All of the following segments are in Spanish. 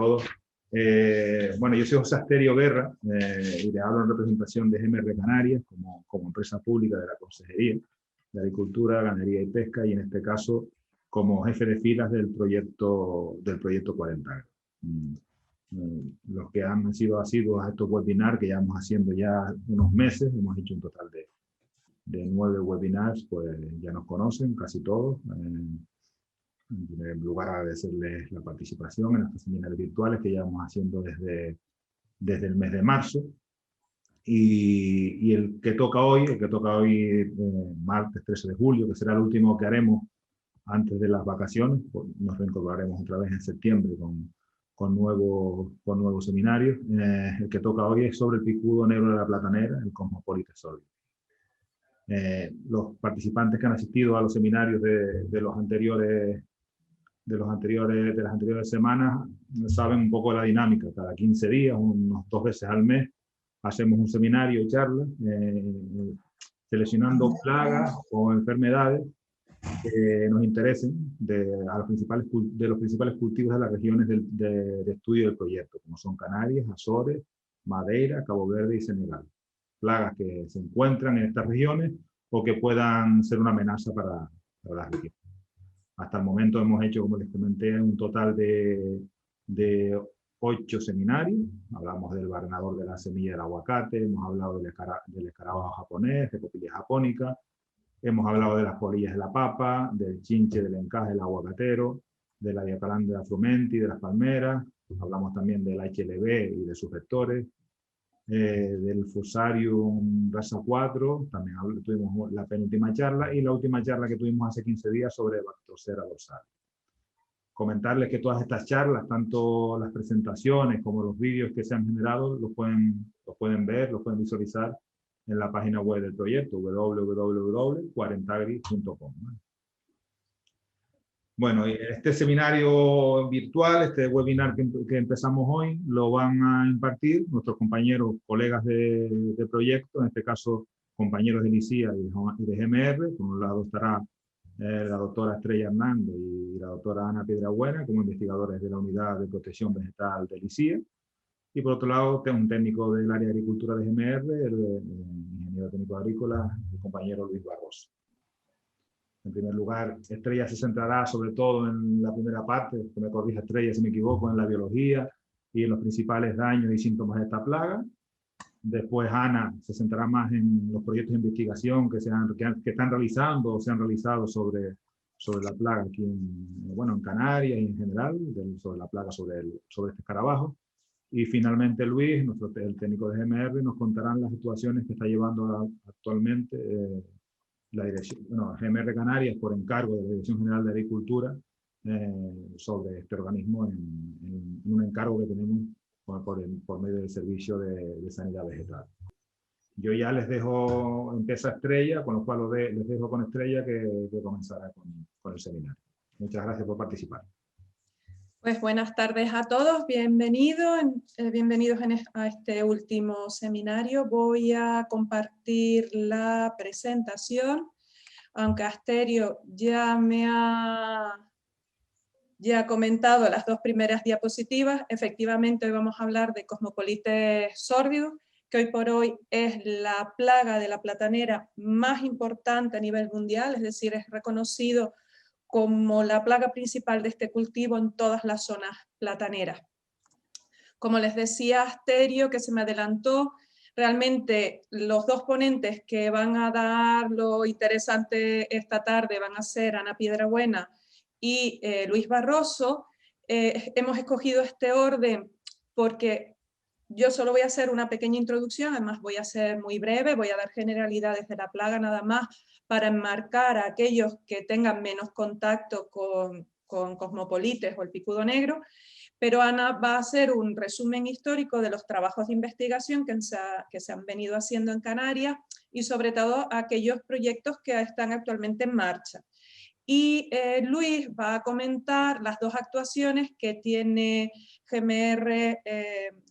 todos. Bueno, yo soy José Asterio Guerra y le hablo en representación de GMR Canarias como empresa pública de la Consejería de Agricultura, Ganadería y Pesca, y en este caso como jefe de filas del proyecto 40. Los que han sido asiduos a estos webinars que llevamos haciendo ya unos meses, hemos hecho un total de 9 webinars, pues ya nos conocen casi todos. En primer lugar, agradecerles la participación en estos seminarios virtuales que llevamos haciendo desde el mes de marzo. Y el que toca hoy, martes 13 de julio, que será el último que haremos antes de las vacaciones, pues nos reincorporaremos otra vez en septiembre con nuevos seminarios. El que toca hoy es sobre el picudo negro de la platanera, el Cosmopolite sordio. Los participantes que han asistido a los seminarios de las anteriores semanas saben un poco la dinámica. Cada 15 días, unos 2 veces al mes, hacemos un seminario y charla seleccionando plagas o enfermedades que nos interesen de los principales cultivos de las regiones de estudio del proyecto, como son Canarias, Azores, Madeira, Cabo Verde y Senegal. Plagas que se encuentran en estas regiones o que puedan ser una amenaza para las regiones. Hasta el momento hemos hecho, como les comenté, un total de 8 seminarios. Hablamos del barrenador de la semilla del aguacate, hemos hablado del escarabajo japonés, de Copilia japonica, hemos hablado de las polillas de la papa, del chinche del encaje del aguacatero, de la Diacalandra frumenti, de las palmeras. Hablamos también del HLB y de sus vectores, del Fusarium raza 4, también tuvimos la penúltima charla, y la última charla que tuvimos hace 15 días sobre Bactrocera dorsal. Comentarles que todas estas charlas, tanto las presentaciones como los vídeos que se han generado, los pueden ver, los pueden visualizar en la página web del proyecto, www.40agri.com. Bueno, este seminario virtual, este webinar que empezamos hoy, lo van a impartir nuestros compañeros, colegas de proyecto, en este caso compañeros de LICIA y de GMR. Por un lado estará la doctora Estrella Hernández y la doctora Ana Piedrabuena como investigadores de la Unidad de Protección Vegetal de LICIA. Y por otro lado, tengo un técnico del área de agricultura de GMR, el ingeniero técnico agrícola, el compañero Luis Barroso. En primer lugar, Estrella se centrará sobre todo en la primera parte, que me corrija Estrella si me equivoco, en la biología y en los principales daños y síntomas de esta plaga. Después Ana se centrará más en los proyectos de investigación que están realizando o se han realizado sobre la plaga aquí en Canarias y en general, sobre la plaga sobre este escarabajo. Y finalmente Luis, el técnico de GMR, nos contarán las situaciones que está llevando actualmente la dirección, GMR Canarias, por encargo de la Dirección General de Agricultura, sobre este organismo en un encargo que tenemos por medio del Servicio de Sanidad Vegetal. Yo ya les dejo, empieza Estrella, con lo cual les dejo con Estrella que comenzará con el seminario. Muchas gracias por participar. Pues buenas tardes a todos, bienvenidos a este último seminario. Voy a compartir la presentación, aunque Asterio ya me ha comentado las 2 primeras diapositivas. Efectivamente, hoy vamos a hablar de Cosmopolite sordius, que hoy por hoy es la plaga de la platanera más importante a nivel mundial, es decir, es reconocido como la plaga principal de este cultivo en todas las zonas plataneras. Como les decía Asterio, que se me adelantó, realmente los 2 ponentes que van a dar lo interesante esta tarde van a ser Ana Piedrabuena y Luis Barroso. Hemos escogido este orden porque yo solo voy a hacer una pequeña introducción, además voy a ser muy breve, voy a dar generalidades de la plaga nada más para enmarcar a aquellos que tengan menos contacto con Cosmopolites o el picudo negro, pero Ana va a hacer un resumen histórico de los trabajos de investigación que se han venido haciendo en Canarias y sobre todo aquellos proyectos que están actualmente en marcha. Y Luis va a comentar las 2 actuaciones que tiene GMR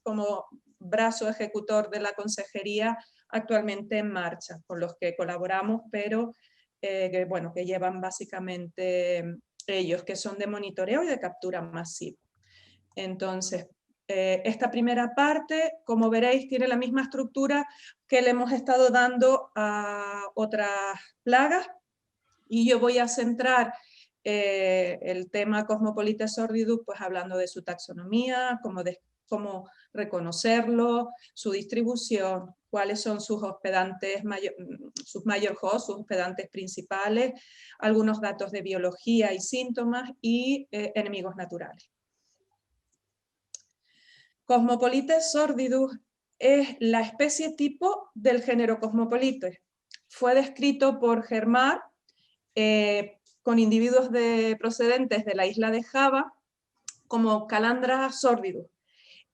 como brazo ejecutor de la consejería actualmente en marcha, con los que colaboramos, pero que llevan básicamente ellos, que son de monitoreo y de captura masiva. Entonces, esta primera parte, como veréis, tiene la misma estructura que le hemos estado dando a otras plagas, y yo voy a centrar el tema Cosmopolites sordidus, pues hablando de su taxonomía, cómo reconocerlo, su distribución, cuáles son sus hospedantes, sus major hosts, sus hospedantes principales, algunos datos de biología y síntomas, y enemigos naturales. Cosmopolites sordidus es la especie tipo del género Cosmopolites. Fue descrito por Germán con individuos procedentes de la isla de Java como Calandra sordidus.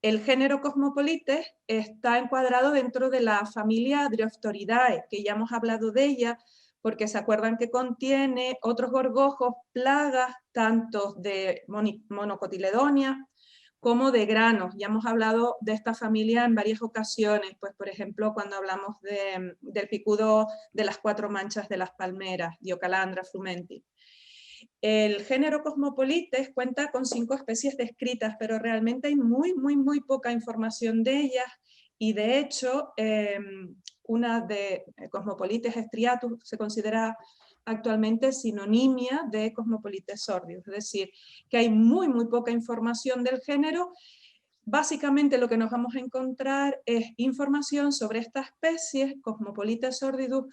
El género Cosmopolites está encuadrado dentro de la familia Dryopteridae, que ya hemos hablado de ella, porque se acuerdan que contiene otros gorgojos, plagas, tanto de monocotiledonia como de granos. Ya hemos hablado de esta familia en varias ocasiones, pues por ejemplo cuando hablamos del picudo de las 4 manchas de las palmeras, Diocalandra frumenti. El género Cosmopolites cuenta con 5 especies descritas, pero realmente hay muy poca información de ellas, y de hecho una de Cosmopolites striatus se considera actualmente sinonimia de Cosmopolites sordidus, es decir, que hay muy poca información del género. Básicamente lo que nos vamos a encontrar es información sobre esta especie, Cosmopolites sordidus,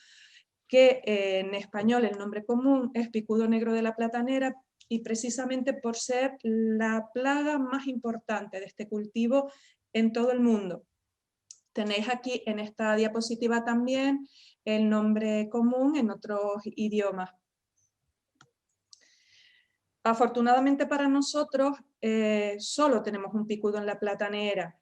que en español el nombre común es picudo negro de la platanera, y precisamente por ser la plaga más importante de este cultivo en todo el mundo. Tenéis aquí en esta diapositiva también el nombre común en otros idiomas. Afortunadamente para nosotros solo tenemos un picudo en la platanera.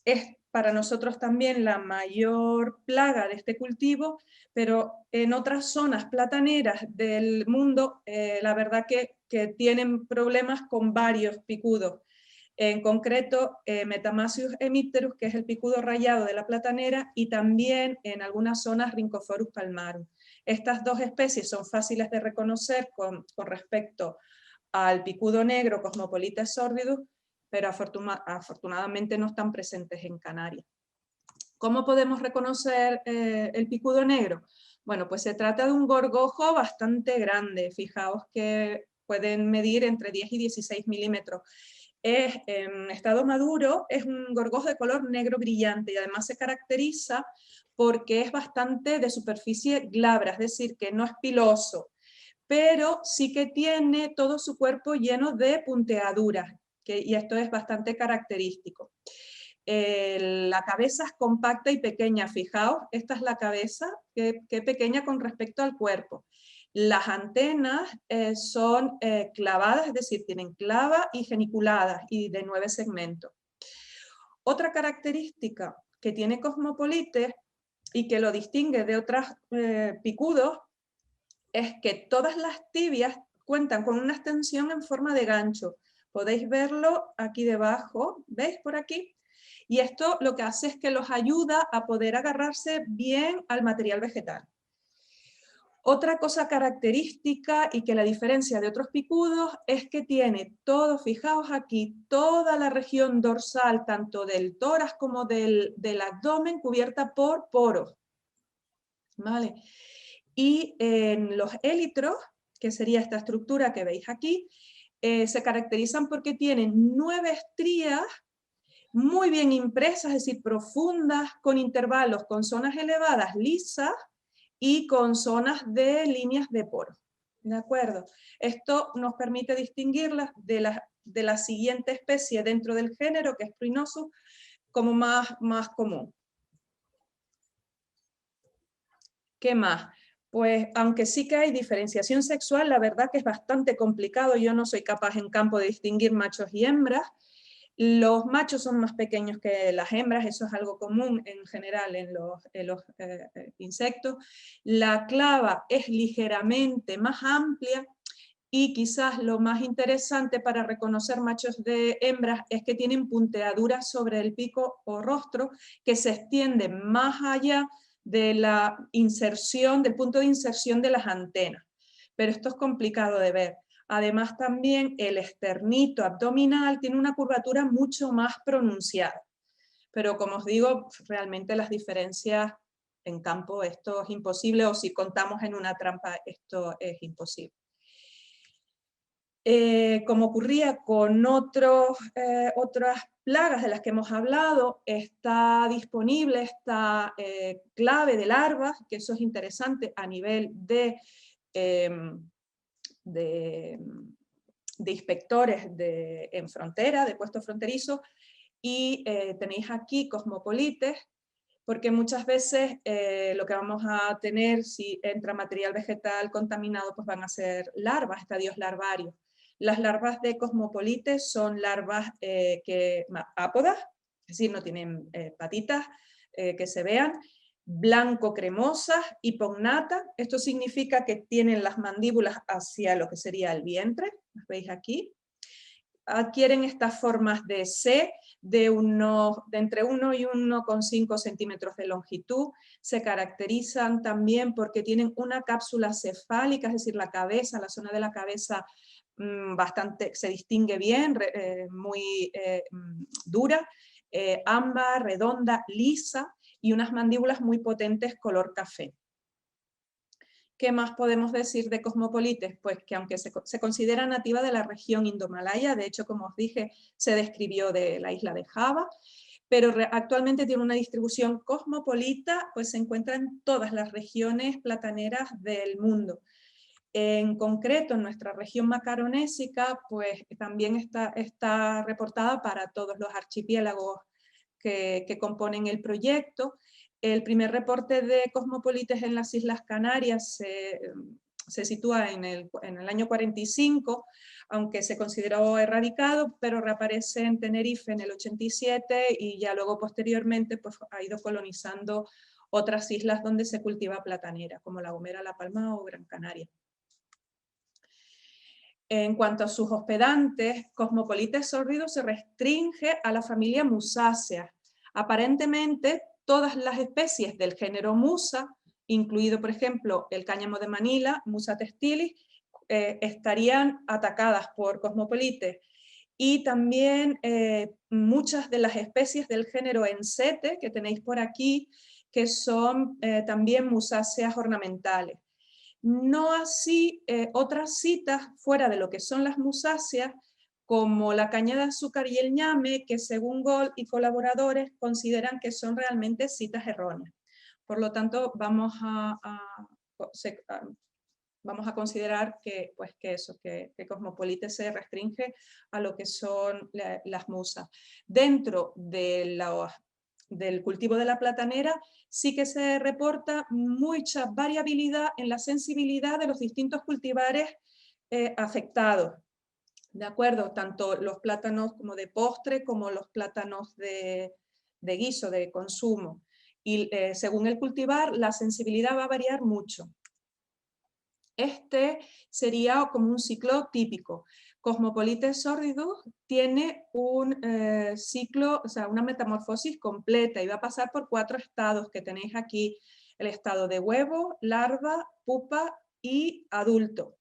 Es para nosotros también la mayor plaga de este cultivo, pero en otras zonas plataneras del mundo la verdad que tienen problemas con varios picudos. En concreto, Metamasius hemipterus, que es el picudo rayado de la platanera, y también en algunas zonas Rhynchophorus palmarum. Estas dos especies son fáciles de reconocer con respecto al picudo negro Cosmopolites sordidus, pero afortunadamente no están presentes en Canarias. ¿Cómo podemos reconocer el picudo negro? Bueno, pues se trata de un gorgojo bastante grande. Fijaos que pueden medir entre 10 y 16 milímetros. En estado maduro es un gorgojo de color negro brillante, y además se caracteriza porque es bastante de superficie glabra, es decir, que no es piloso, pero sí que tiene todo su cuerpo lleno de punteaduras, y esto es bastante característico. La cabeza es compacta y pequeña, fijaos, esta es la cabeza, que pequeña con respecto al cuerpo. Las antenas son clavadas, es decir, tienen clava y geniculadas, y de 9 segmentos. Otra característica que tiene Cosmopolites y que lo distingue de otros picudos es que todas las tibias cuentan con una extensión en forma de gancho. Podéis verlo aquí debajo, ¿veis por aquí? Y esto lo que hace es que los ayuda a poder agarrarse bien al material vegetal. Otra cosa característica y que la diferencia de otros picudos es que tiene todo, fijaos aquí, toda la región dorsal, tanto del tórax como del abdomen, cubierta por poros. ¿Vale? Y en los élitros, que sería esta estructura que veis aquí, se caracterizan porque tienen 9 estrías muy bien impresas, es decir, profundas, con intervalos, con zonas elevadas lisas y con zonas de líneas de poros. ¿De acuerdo? Esto nos permite distinguirlas de la siguiente especie dentro del género, que es Pruinosus, como más común. ¿Qué más? Pues aunque sí que hay diferenciación sexual, la verdad que es bastante complicado. Yo no soy capaz en campo de distinguir machos y hembras. Los machos son más pequeños que las hembras, eso es algo común en general en los insectos. La clava es ligeramente más amplia, y quizás lo más interesante para reconocer machos de hembras es que tienen punteaduras sobre el pico o rostro que se extienden más allá de la inserción, del punto de inserción de las antenas. Pero esto es complicado de ver. Además también el esternito abdominal tiene una curvatura mucho más pronunciada. Pero como os digo, realmente las diferencias en campo, esto es imposible, o si contamos en una trampa, esto es imposible. Como ocurría con otras plagas de las que hemos hablado, está disponible esta clave de larvas, que eso es interesante a nivel de inspectores en frontera, de puestos fronterizos, y tenéis aquí cosmopolites, porque muchas veces lo que vamos a tener si entra material vegetal contaminado, pues van a ser larvas, estadios larvarios. Las larvas de cosmopolites son larvas ápodas, es decir, no tienen patitas que se vean, blanco cremosas, hipognata. Esto significa que tienen las mandíbulas hacia lo que sería el vientre, las veis aquí. Adquieren estas formas de C de entre 1 y 1,5 centímetros de longitud. Se caracterizan también porque tienen una cápsula cefálica, es decir, la cabeza, la zona de la cabeza se distingue bien, muy dura, ámbar, redonda, lisa, y unas mandíbulas muy potentes color café. ¿Qué más podemos decir de cosmopolites? Pues que aunque se considera nativa de la región indomalaya, de hecho, como os dije, se describió de la isla de Java, pero actualmente tiene una distribución cosmopolita, pues se encuentra en todas las regiones plataneras del mundo. En concreto, en nuestra región macaronésica, pues también está reportada para todos los archipiélagos que componen el proyecto. El primer reporte de cosmopolites en las Islas Canarias se sitúa en el año 45, aunque se consideró erradicado, pero reaparece en Tenerife en el 87 y ya luego posteriormente pues, ha ido colonizando otras islas donde se cultiva platanera, como La Gomera, La Palma o Gran Canaria. En cuanto a sus hospedantes, Cosmopolites sórdidos se restringe a la familia Musaceae. Aparentemente, todas las especies del género Musa, incluido por ejemplo el cáñamo de Manila, Musa textilis, estarían atacadas por Cosmopolites. Y también muchas de las especies del género Ensete, que tenéis por aquí, que son también Musaceas ornamentales. No así otras citas fuera de lo que son las musáceas, como la caña de azúcar y el ñame, que según Gold y colaboradores consideran que son realmente citas erróneas. Por lo tanto, vamos a considerar que Cosmopolites se restringe a lo que son las musas. Dentro de del cultivo de la platanera, sí que se reporta mucha variabilidad en la sensibilidad de los distintos cultivares afectados. ¿De acuerdo? Tanto los plátanos como de postre, como los plátanos de guiso, de consumo. Y según el cultivar, la sensibilidad va a variar mucho. Este sería como un ciclo típico. Cosmopolites sórdidus tiene un ciclo, o sea, una metamorfosis completa y va a pasar por 4 estados que tenéis aquí: el estado de huevo, larva, pupa y adulto.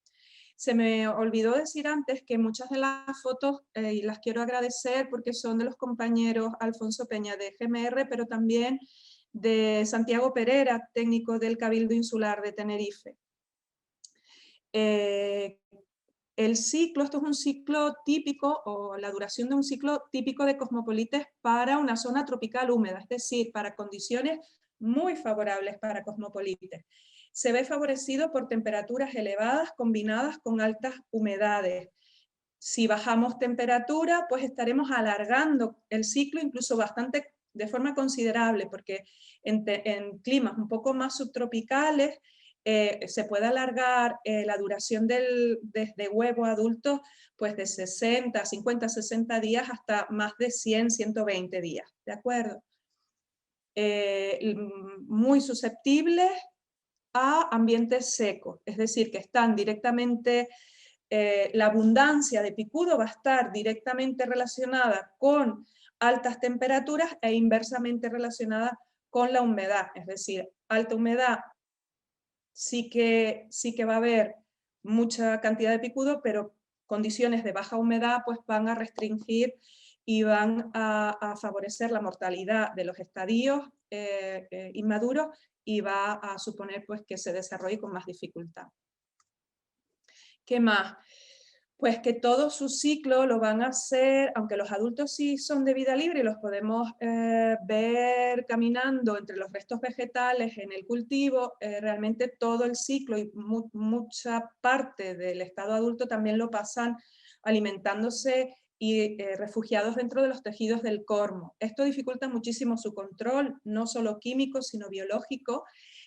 Se me olvidó decir antes que muchas de las fotos, y las quiero agradecer porque son de los compañeros Alfonso Peña de GMR, pero también de Santiago Pereira, técnico del Cabildo Insular de Tenerife. El ciclo, esto es un ciclo típico, o la duración de un ciclo típico de Cosmopolites para una zona tropical húmeda, es decir, para condiciones muy favorables para Cosmopolites. Se ve favorecido por temperaturas elevadas combinadas con altas humedades. Si bajamos temperatura, pues estaremos alargando el ciclo incluso bastante, de forma considerable, porque en climas un poco más subtropicales se puede alargar la duración desde huevo a adulto pues de 60, 50, 60 días hasta más de 100, 120 días, ¿de acuerdo? Muy susceptibles a ambientes secos, es decir, que están directamente, la abundancia de picudo va a estar directamente relacionada con altas temperaturas e inversamente relacionada con la humedad, es decir, alta humedad sí que va a haber mucha cantidad de picudo, pero condiciones de baja humedad pues van a restringir y van a favorecer la mortalidad de los estadios inmaduros y va a suponer pues que se desarrolle con más dificultad. ¿Qué más? Pues que todo su ciclo lo van a hacer, aunque los adultos sí son de vida libre y los podemos ver caminando entre los restos vegetales en el cultivo, realmente todo el ciclo y mucha parte del estado adulto también lo pasan alimentándose y refugiados dentro de los tejidos del cormo. Esto dificulta muchísimo su control, no solo químico, sino biológico,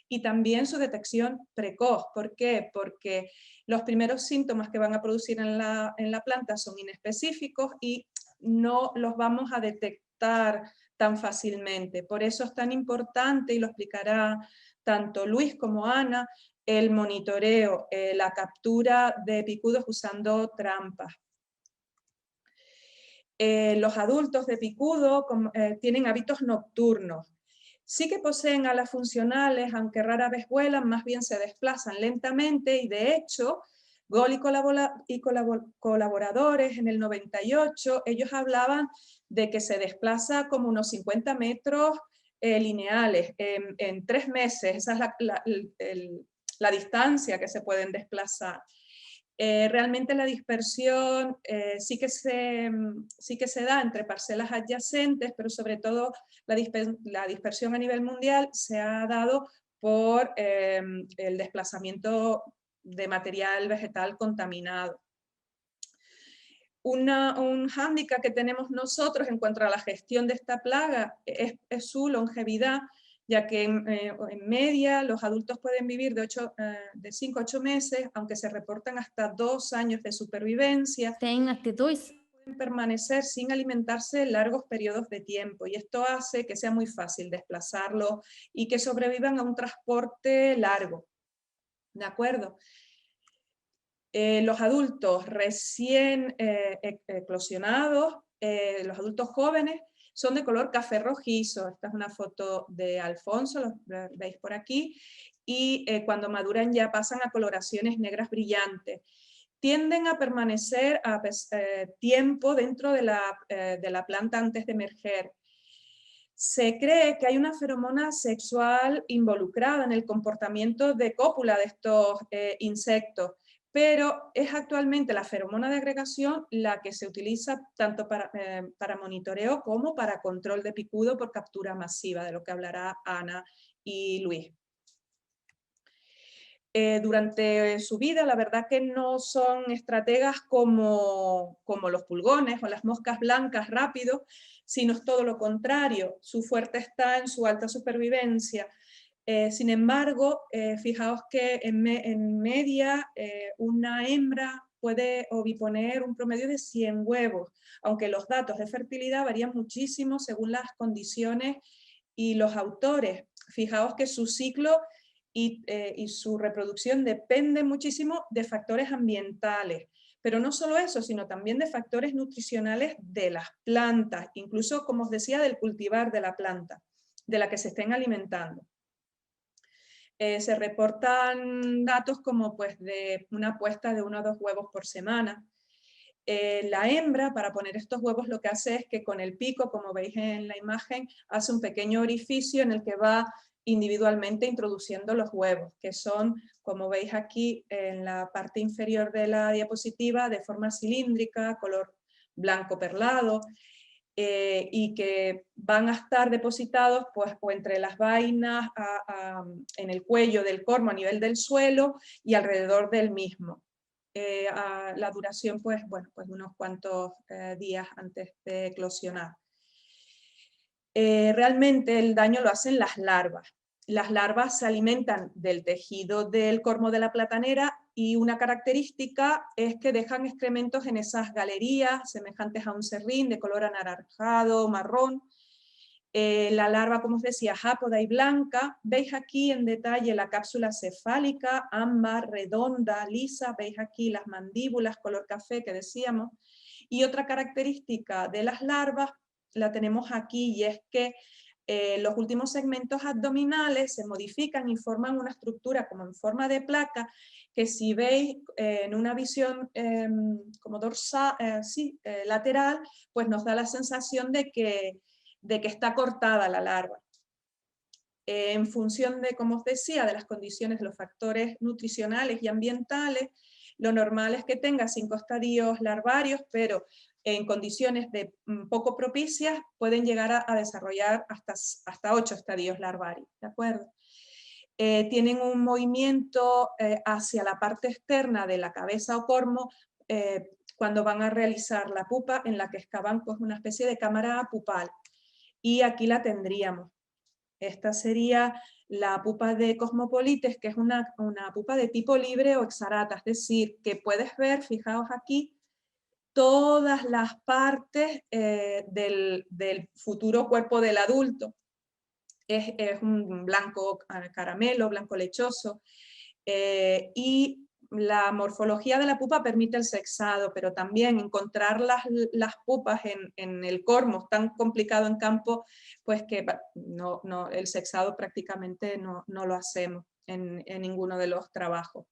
y también su detección precoz. ¿Por qué? Porque los primeros síntomas que van a producir en la planta son inespecíficos y no los vamos a detectar tan fácilmente. Por eso es tan importante, y lo explicará tanto Luis como Ana, el monitoreo, la captura de picudos usando trampas. Los adultos de picudo tienen hábitos nocturnos. Sí que poseen alas funcionales, aunque rara vez vuelan, más bien se desplazan lentamente y de hecho, Gol y colaboradores en el 98, ellos hablaban de que se desplaza como unos 50 metros lineales en 3 meses. Esa es la distancia que se pueden desplazar. Realmente la dispersión sí que se da entre parcelas adyacentes, pero sobre todo la dispersión a nivel mundial se ha dado por el desplazamiento de material vegetal contaminado. Un hándicap que tenemos nosotros en cuanto a la gestión de esta plaga es su longevidad, ya que en media los adultos pueden vivir de 5 a 8 meses, aunque se reportan hasta 2 años de supervivencia. Pueden permanecer sin alimentarse largos periodos de tiempo, y esto hace que sea muy fácil desplazarlos y que sobrevivan a un transporte largo. ¿De acuerdo? Los adultos recién eclosionados, los adultos jóvenes, son de color café rojizo. Esta es una foto de Alfonso, lo veis por aquí, y cuando maduran ya pasan a coloraciones negras brillantes. Tienden a permanecer tiempo dentro de la planta antes de emerger. Se cree que hay una feromona sexual involucrada en el comportamiento de cópula de estos insectos, pero es actualmente la feromona de agregación la que se utiliza tanto para monitoreo como para control de picudo por captura masiva, de lo que hablará Ana y Luis. Durante su vida, la verdad que no son estrategas como los pulgones o las moscas blancas rápidos, sino es todo lo contrario. Su fuerte está en su alta supervivencia. Sin embargo, fijaos que en media una hembra puede oviponer un promedio de 100 huevos, aunque los datos de fertilidad varían muchísimo según las condiciones y los autores. Fijaos que su ciclo y su reproducción depende muchísimo de factores ambientales, pero no solo eso, sino también de factores nutricionales de las plantas, incluso, como os decía, del cultivar de la planta, de la que se estén alimentando. Se reportan datos como pues de una puesta de 1 o 2 huevos por semana. La hembra, para poner estos huevos, lo que hace es que con el pico, como veis en la imagen, hace un pequeño orificio en el que va individualmente introduciendo los huevos, que son, como veis aquí en la parte inferior de la diapositiva, de forma cilíndrica, color blanco perlado, y que van a estar depositados pues, o entre las vainas, en el cuello del cormo a nivel del suelo y alrededor del mismo. La duración pues, bueno, pues unos cuantos días antes de eclosionar. Realmente el daño lo hacen las larvas. Las larvas se alimentan del tejido del cormo de la platanera y una característica es que dejan excrementos en esas galerías semejantes a un serrín de color anaranjado, marrón. La larva, como os decía, jápoda y blanca. Veis aquí en detalle la cápsula cefálica, ámbar, redonda, lisa. Veis aquí las mandíbulas color café que decíamos. Y otra característica de las larvas la tenemos aquí, y es que Los últimos segmentos abdominales se modifican y forman una estructura como en forma de placa, que si veis en una visión como dorsal, lateral, pues nos da la sensación de que está cortada la larva. En función de, como os decía, de las condiciones, de los factores nutricionales y ambientales, lo normal es que tenga 5 estadios larvarios, pero en condiciones poco propicias pueden llegar a desarrollar hasta 8 estadios larvarios, ¿de acuerdo? Tienen un movimiento hacia la parte externa de la cabeza o cormo cuando van a realizar la pupa, en la que excavan pues, una especie de cámara pupal. Y aquí la tendríamos. Esta sería la pupa de Cosmopolites, que es una pupa de tipo libre o exarata, es decir, que puedes ver, fijaos aquí, todas las partes del futuro cuerpo del adulto. Es un blanco caramelo, blanco lechoso, y la morfología de la pupa permite el sexado, pero también encontrar las pupas en el cormo es tan complicado en campo, pues que el sexado prácticamente no lo hacemos en ninguno de los trabajos.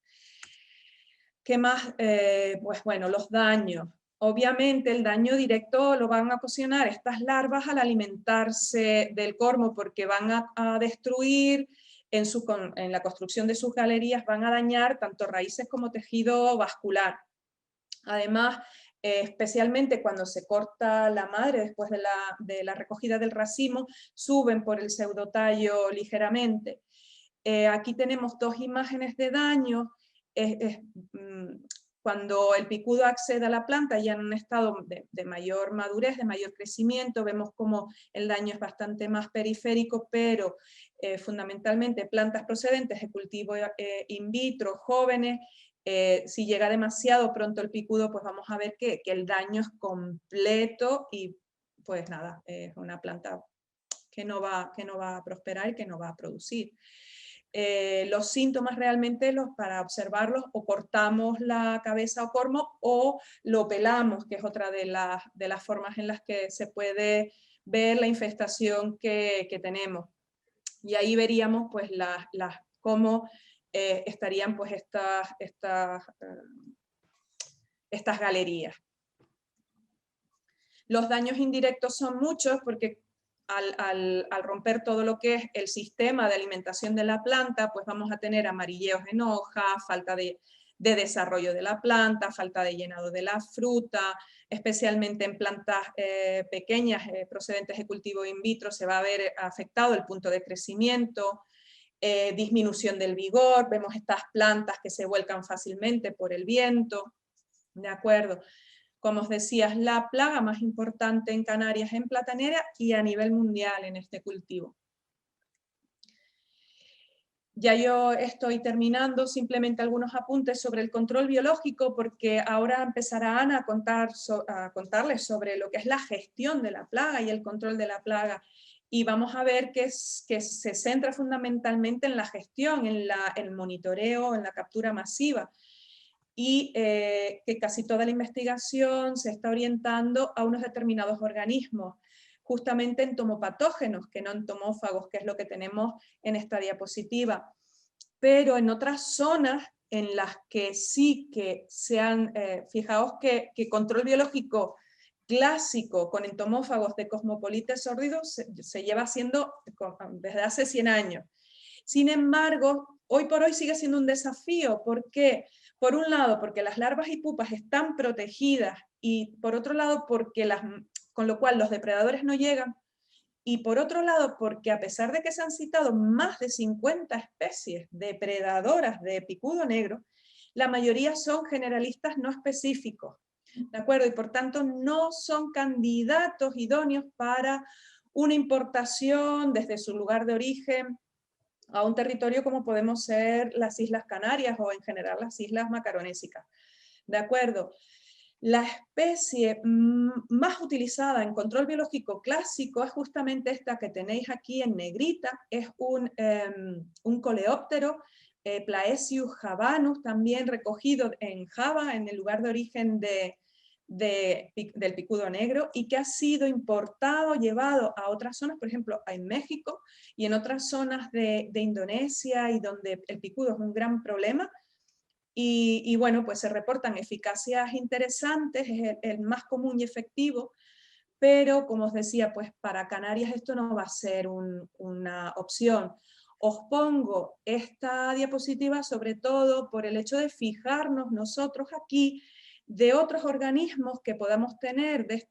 ¿Qué más? Pues bueno, los daños. Obviamente el daño directo lo van a ocasionar estas larvas al alimentarse del cormo, porque van a destruir en la construcción de sus galerías, van a dañar tanto raíces como tejido vascular. Además, especialmente cuando se corta la madre después de la recogida del racimo, suben por el pseudotallo ligeramente. Aquí tenemos 2 imágenes de daño. Cuando el picudo accede a la planta ya en un estado de mayor madurez, de mayor crecimiento, vemos como el daño es bastante más periférico, pero fundamentalmente plantas procedentes de cultivo in vitro, jóvenes. Si llega demasiado pronto el picudo, pues vamos a ver que el daño es completo y pues nada, es una planta que no va a prosperar y que no va a producir. Los síntomas realmente, para observarlos, o cortamos la cabeza o cormo o lo pelamos, que es otra de las formas en las que se puede ver la infestación que tenemos. Y ahí veríamos pues cómo estarían pues estas galerías. Los daños indirectos son muchos porque al romper todo lo que es el sistema de alimentación de la planta, pues vamos a tener amarilleos en hoja, falta de desarrollo de la planta, falta de llenado de la fruta, especialmente en plantas pequeñas procedentes de cultivo in vitro se va a ver afectado el punto de crecimiento, disminución del vigor, vemos estas plantas que se vuelcan fácilmente por el viento, ¿de acuerdo? Como os decía, es la plaga más importante en Canarias en platanera y a nivel mundial en este cultivo. Ya yo estoy terminando, simplemente algunos apuntes sobre el control biológico, porque ahora empezará Ana a contarles sobre lo que es la gestión de la plaga y el control de la plaga. Y vamos a ver que se centra fundamentalmente en la gestión, en el monitoreo, en la captura masiva. Y que casi toda la investigación se está orientando a unos determinados organismos, justamente entomopatógenos, que no entomófagos, que es lo que tenemos en esta diapositiva. Pero en otras zonas en las que sí que se han, fijaos que control biológico clásico con entomófagos de Cosmopolites sórdidos se lleva haciendo desde hace 100 años. Sin embargo, hoy por hoy sigue siendo un desafío. ¿Por qué? Por un lado, porque las larvas y pupas están protegidas, y por otro lado, con lo cual los depredadores no llegan, y por otro lado, porque a pesar de que se han citado más de 50 especies depredadoras de picudo negro, la mayoría son generalistas no específicos, ¿de acuerdo? Y por tanto no son candidatos idóneos para una importación desde su lugar de origen a un territorio como podemos ser las Islas Canarias o en general las Islas Macaronésicas. ¿De acuerdo? La especie más utilizada en control biológico clásico es justamente esta que tenéis aquí en negrita, es un coleóptero, Plaesius javanus, también recogido en Java, en el lugar de origen de del picudo negro y que ha sido importado, llevado a otras zonas, por ejemplo, en México y en otras zonas de Indonesia, y donde el picudo es un gran problema. Y bueno, pues se reportan eficacias interesantes, es el más común y efectivo, pero como os decía, pues para Canarias esto no va a ser una opción. Os pongo esta diapositiva sobre todo por el hecho de fijarnos nosotros aquí de otros organismos que podamos tener, de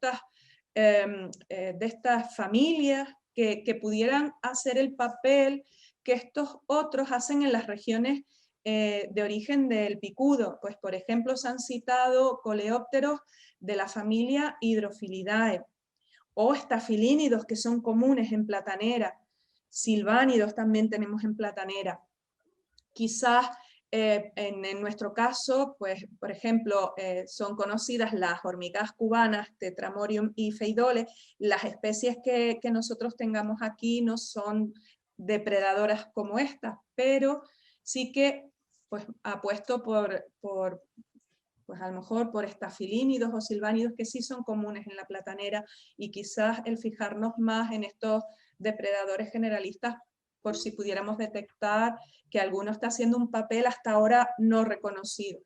estas familias que pudieran hacer el papel que estos otros hacen en las regiones de origen del picudo. Pues por ejemplo se han citado coleópteros de la familia Hydrophilidae, o estafilínidos que son comunes en platanera, silvánidos también tenemos en platanera. Quizás en nuestro caso, pues, por ejemplo, son conocidas las hormigas cubanas, Tetramorium y Feidole. Las especies que nosotros tengamos aquí no son depredadoras como estas, pero sí que pues, apuesto pues a lo mejor por estafilínidos o silvánidos que sí son comunes en la platanera, y quizás el fijarnos más en estos depredadores generalistas por si pudiéramos detectar que alguno está haciendo un papel hasta ahora no reconocido.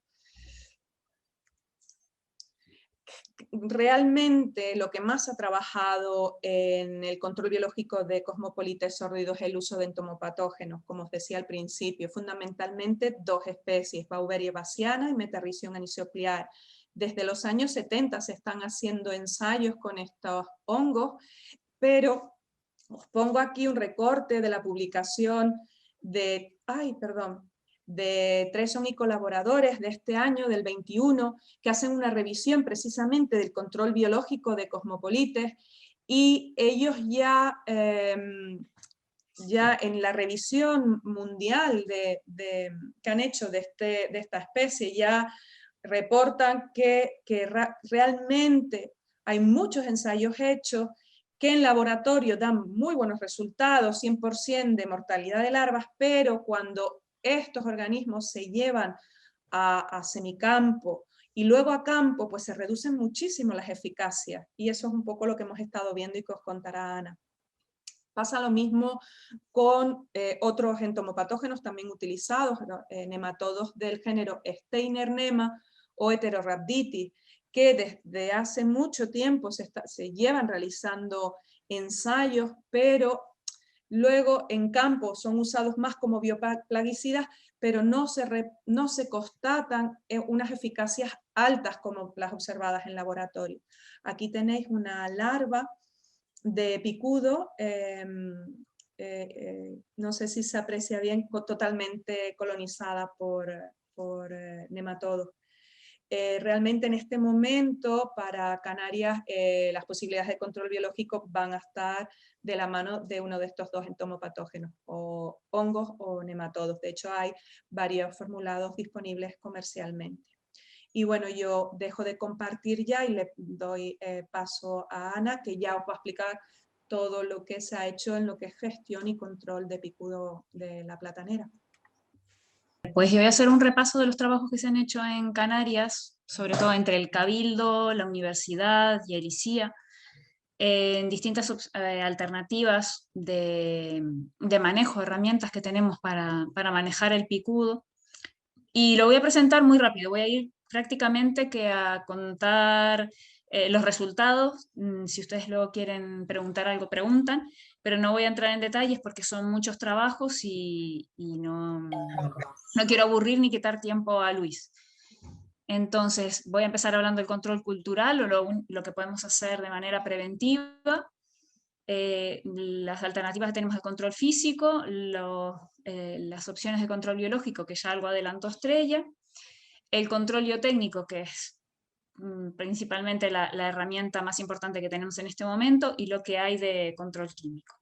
Realmente lo que más ha trabajado en el control biológico de cosmopolites sórdidos es el uso de entomopatógenos, como os decía al principio, fundamentalmente dos especies, Bauberia bassiana y Metarrhizium anisopliae. Desde los años 70 se están haciendo ensayos con estos hongos, pero os pongo aquí un recorte de la publicación de Tresson y colaboradores de este año, del 21, que hacen una revisión precisamente del control biológico de cosmopolites, y ellos ya en la revisión mundial que han hecho de esta especie, ya reportan que realmente hay muchos ensayos hechos que en laboratorio dan muy buenos resultados, 100% de mortalidad de larvas, pero cuando estos organismos se llevan a semicampo y luego a campo, pues se reducen muchísimo las eficacias, y eso es un poco lo que hemos estado viendo y que os contará Ana. Pasa lo mismo con otros entomopatógenos también utilizados, nematodos del género Steinernema o Heterorhabditis, que desde hace mucho tiempo se llevan realizando ensayos, pero luego en campo son usados más como bioplaguicidas, pero no se constatan unas eficacias altas como las observadas en laboratorio. Aquí tenéis una larva de picudo, no sé si se aprecia bien, totalmente colonizada por nematodos. Realmente en este momento para Canarias las posibilidades de control biológico van a estar de la mano de uno de estos dos entomopatógenos, o hongos o nematodos. De hecho hay varios formulados disponibles comercialmente. Y bueno, yo dejo de compartir ya y le doy paso a Ana, que ya os va a explicar todo lo que se ha hecho en lo que es gestión y control de picudo de la platanera. Pues yo voy a hacer un repaso de los trabajos que se han hecho en Canarias, sobre todo entre el Cabildo, la Universidad y el ICIA, en distintas alternativas de manejo, herramientas que tenemos para manejar el picudo. Y lo voy a presentar muy rápido, voy a ir prácticamente a contar los resultados. Si ustedes luego quieren preguntar algo, preguntan, pero no voy a entrar en detalles porque son muchos trabajos y no quiero aburrir ni quitar tiempo a Luis. Entonces voy a empezar hablando del control cultural, o lo que podemos hacer de manera preventiva. Las alternativas que tenemos de control físico, las opciones de control biológico, que ya algo adelantó Estrella, el control biotécnico, que es principalmente la herramienta más importante que tenemos en este momento, y lo que hay de control químico.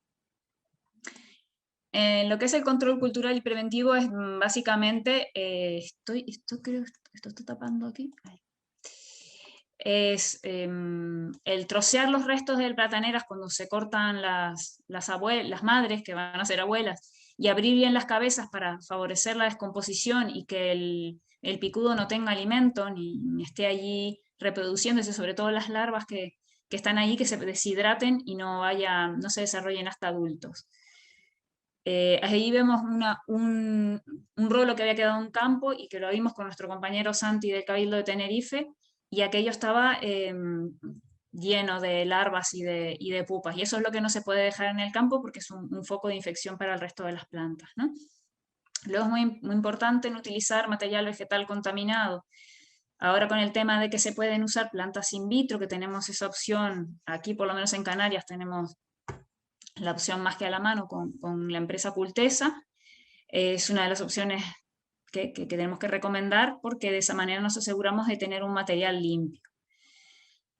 Lo que es el control cultural y preventivo es básicamente, esto está tapando aquí, es el trocear los restos de plataneras cuando se cortan las madres que van a ser abuelas, y abrir bien las cabezas para favorecer la descomposición y que el picudo no tenga alimento ni esté allí reproduciéndose, sobre todo las larvas que están ahí, que se deshidraten y no se desarrollen hasta adultos. Ahí vemos un rolo que había quedado en campo y que lo vimos con nuestro compañero Santi del Cabildo de Tenerife, y aquello estaba lleno de larvas y de pupas, y eso es lo que no se puede dejar en el campo porque es un foco de infección para el resto de las plantas, ¿no? Luego es muy importante no utilizar material vegetal contaminado. Ahora con el tema de que se pueden usar plantas in vitro, que tenemos esa opción, aquí por lo menos en Canarias tenemos la opción más que a la mano con la empresa Cultesa, es una de las opciones que tenemos que recomendar, porque de esa manera nos aseguramos de tener un material limpio.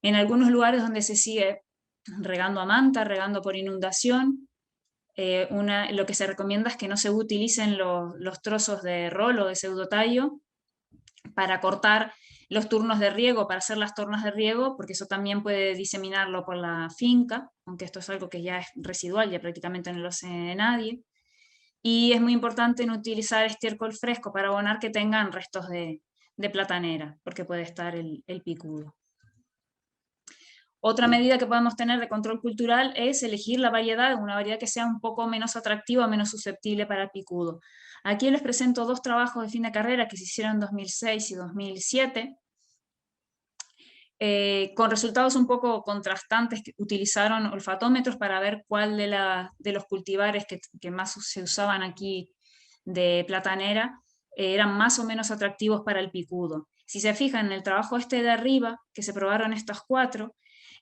En algunos lugares donde se sigue regando a manta, regando por inundación, lo que se recomienda es que no se utilicen los trozos de rolo, de pseudotallo, para cortar los turnos de riego, para hacer las tornas de riego, porque eso también puede diseminarlo por la finca, aunque esto es algo que ya es residual, ya prácticamente no lo hace nadie. Y es muy importante no utilizar estiércol fresco para abonar que tengan restos de platanera, porque puede estar el picudo. Otra medida que podemos tener de control cultural es elegir la variedad, una variedad que sea un poco menos atractiva, menos susceptible para el picudo. Aquí les presento dos trabajos de fin de carrera que se hicieron en 2006 y 2007, con resultados un poco contrastantes, que utilizaron olfatómetros para ver cuál de los cultivares que más se usaban aquí de platanera eran más o menos atractivos para el picudo. Si se fijan en el trabajo este de arriba, que se probaron estos 4,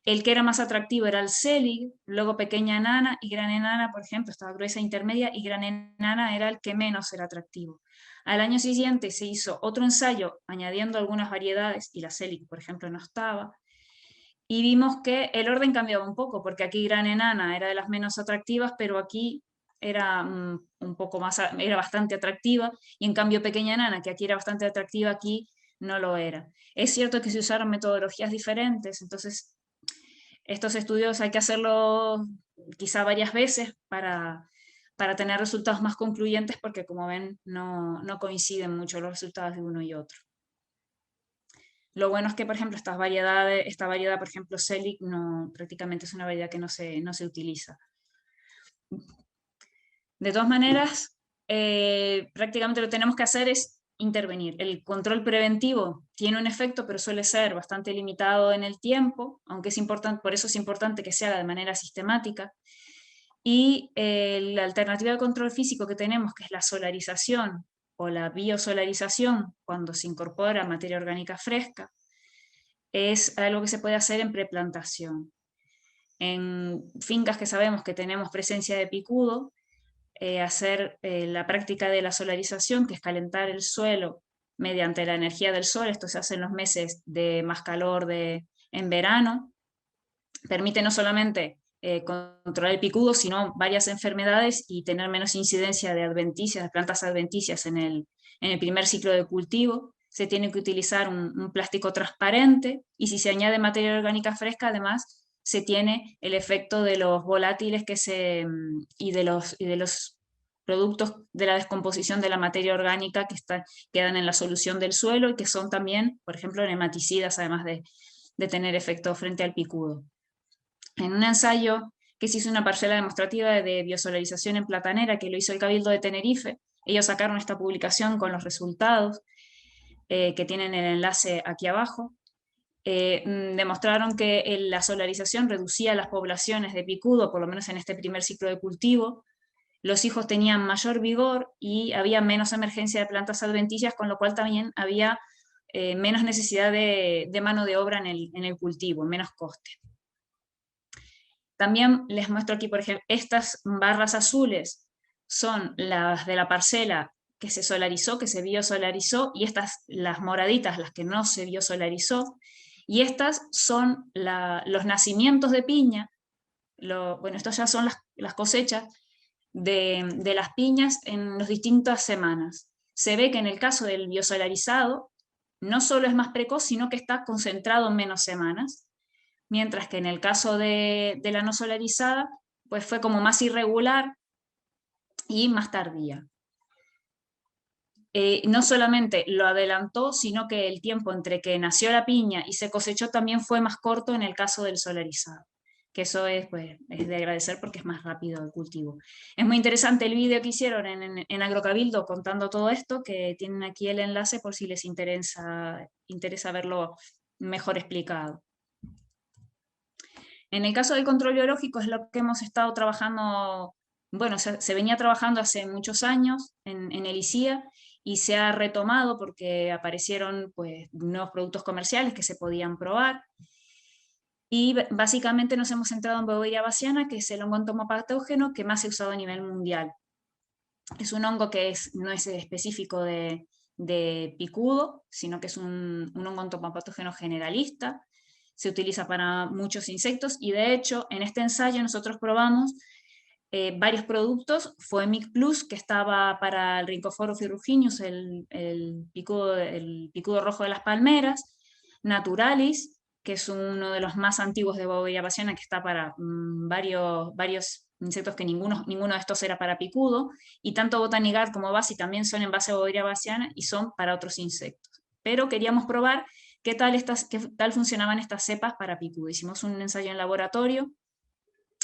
el que era más atractivo era el Selig, luego pequeña enana y gran enana, por ejemplo, estaba gruesa intermedia, y gran enana era el que menos era atractivo. Al año siguiente se hizo otro ensayo añadiendo algunas variedades, y la Selig, por ejemplo, no estaba, y vimos que el orden cambiaba un poco, porque aquí gran enana era de las menos atractivas, pero aquí era un poco más, era bastante atractiva, y en cambio pequeña enana, que aquí era bastante atractiva, aquí no lo era. Es cierto que se usaron metodologías diferentes, entonces estos estudios hay que hacerlo quizá varias veces para tener resultados más concluyentes, porque como ven no coinciden mucho los resultados de uno y otro. Lo bueno es que, por ejemplo, esta variedad, por ejemplo, Selig, prácticamente es una variedad que no se utiliza. De todas maneras, prácticamente lo que tenemos que hacer es intervenir. El control preventivo tiene un efecto, pero suele ser bastante limitado en el tiempo, aunque es importante, por eso es importante que se haga de manera sistemática. Y la alternativa de control físico que tenemos, que es la solarización o la biosolarización, cuando se incorpora materia orgánica fresca, es algo que se puede hacer en preplantación. En fincas que sabemos que tenemos presencia de picudo, hacer la práctica de la solarización, que es calentar el suelo mediante la energía del sol. Esto se hace en los meses de más calor en verano. Permite no solamente controlar el picudo, sino varias enfermedades, y tener menos incidencia de adventicias, de plantas adventicias en el primer ciclo de cultivo. Se tiene que utilizar un plástico transparente, y si se añade materia orgánica fresca, además se tiene el efecto de los volátiles y de los productos de la descomposición de la materia orgánica que quedan en la solución del suelo, y que son también, por ejemplo, nematicidas, además de tener efecto frente al picudo. En un ensayo que se hizo una parcela demostrativa de biosolarización en platanera, que lo hizo el Cabildo de Tenerife, ellos sacaron esta publicación con los resultados, que tienen el enlace aquí abajo. Demostraron que la solarización reducía las poblaciones de picudo, por lo menos en este primer ciclo de cultivo. Los hijos tenían mayor vigor y había menos emergencia de plantas adventicias, con lo cual también había menos necesidad de mano de obra en el cultivo, menos coste. También les muestro aquí, por ejemplo, estas barras azules son las de la parcela que se solarizó, que se biosolarizó, y estas, las moraditas, las que no se biosolarizó, y estas son los nacimientos de piña. Bueno, estas ya son las cosechas de las piñas en las distintas semanas. Se ve que en el caso del biosolarizado no solo es más precoz, sino que está concentrado en menos semanas, mientras que en el caso de la no solarizada, pues fue como más irregular y más tardía. no solamente lo adelantó, sino que el tiempo entre que nació la piña y se cosechó también fue más corto en el caso del solarizado, que eso es, pues, es de agradecer porque es más rápido el cultivo. Es muy interesante el vídeo que hicieron en Agrocabildo contando todo esto, que tienen aquí el enlace por si les interesa verlo mejor explicado. En el caso del control biológico es lo que hemos estado trabajando, bueno, se venía trabajando hace muchos años en el ICIA, y se ha retomado porque aparecieron, pues, nuevos productos comerciales que se podían probar. Y básicamente nos hemos centrado en Boveria bassiana, que es el hongo entomopatógeno que más se ha usado a nivel mundial. Es un hongo que no es específico de picudo, sino que es un hongo entomopatógeno generalista. Se utiliza para muchos insectos, y de hecho en este ensayo nosotros probamos varios productos. Foemic Plus, que estaba para el Rhynchophorus ferruginus, el picudo rojo de las palmeras; Naturalis, que es uno de los más antiguos de Boveria bassiana, que está para varios insectos, que ninguno de estos era para picudo, y tanto Botanigard como Basi también son en base a Boveria bassiana y son para otros insectos. Pero queríamos probar qué tal funcionaban estas cepas para picudo. Hicimos un ensayo en laboratorio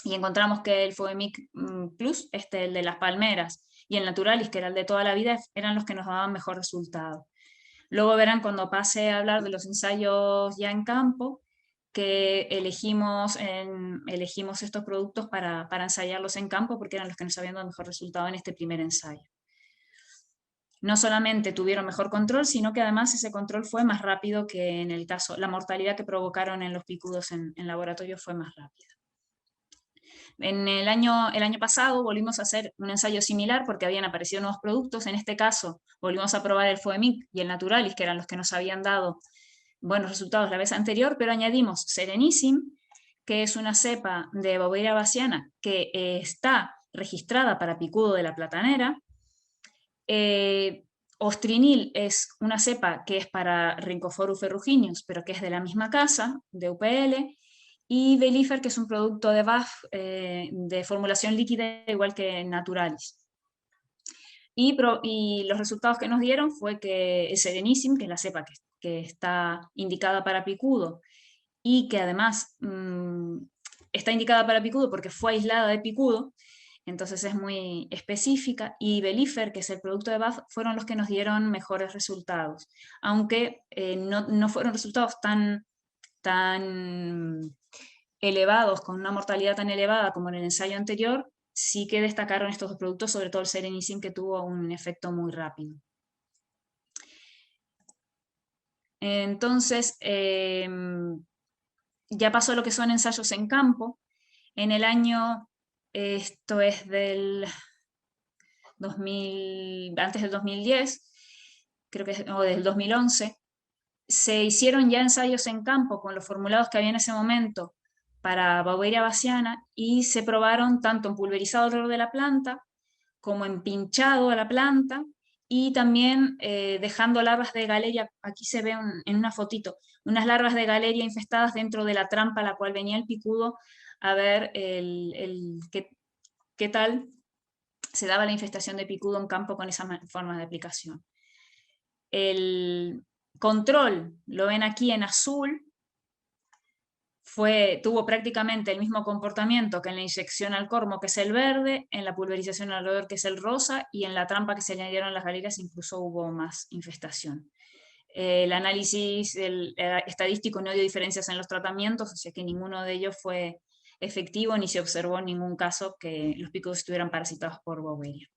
y encontramos que el Foemic Plus, el de las palmeras, y el Naturalis, que era el de toda la vida, eran los que nos daban mejor resultado. Luego verán, cuando pase a hablar de los ensayos ya en campo, que elegimos estos productos para ensayarlos en campo, porque eran los que nos habían dado mejor resultado en este primer ensayo. No solamente tuvieron mejor control, sino que además ese control fue más rápido que en el caso, la mortalidad que provocaron en los picudos en laboratorio fue más rápida. El año pasado volvimos a hacer un ensayo similar porque habían aparecido nuevos productos. En este caso volvimos a probar el Foemic y el Naturalis, que eran los que nos habían dado buenos resultados la vez anterior, pero añadimos Serenissim, que es una cepa de Boveria bassiana que está registrada para picudo de la platanera. Ostrinil es una cepa que es para Rhynchophorus ferruginus, pero que es de la misma casa, de UPL, y Velifer, que es un producto de BAF de formulación líquida, igual que Naturalis. Y los resultados que nos dieron fue que el Serenissim, que es la cepa que está indicada para picudo, y que además está indicada para picudo porque fue aislada de picudo, entonces es muy específica, y Velifer, que es el producto de BAF, fueron los que nos dieron mejores resultados, aunque no fueron resultados tan elevados, con una mortalidad tan elevada como en el ensayo anterior. Sí que destacaron estos dos productos, sobre todo el Serenissim, que tuvo un efecto muy rápido. Entonces, ya pasó lo que son ensayos en campo. En el año, esto es del 2000, antes del 2010, creo que o del 2011, se hicieron ya ensayos en campo con los formulados que había en ese momento para Boveria bassiana, y se probaron tanto en pulverizado alrededor de la planta como en pinchado a la planta, y también dejando larvas de galeria. Aquí se ve en una fotito unas larvas de galeria infestadas dentro de la trampa a la cual venía el picudo, a ver qué tal se daba la infestación de picudo en campo con esa forma de aplicación. El control, lo ven aquí en azul, tuvo prácticamente el mismo comportamiento que en la inyección al cormo, que es el verde, en la pulverización alrededor, que es el rosa, y en la trampa que se añadieron las galeras incluso hubo más infestación. El análisis estadístico no dio diferencias en los tratamientos, o sea que ninguno de ellos fue efectivo, ni se observó en ningún caso que los picudos estuvieran parasitados por Boveria.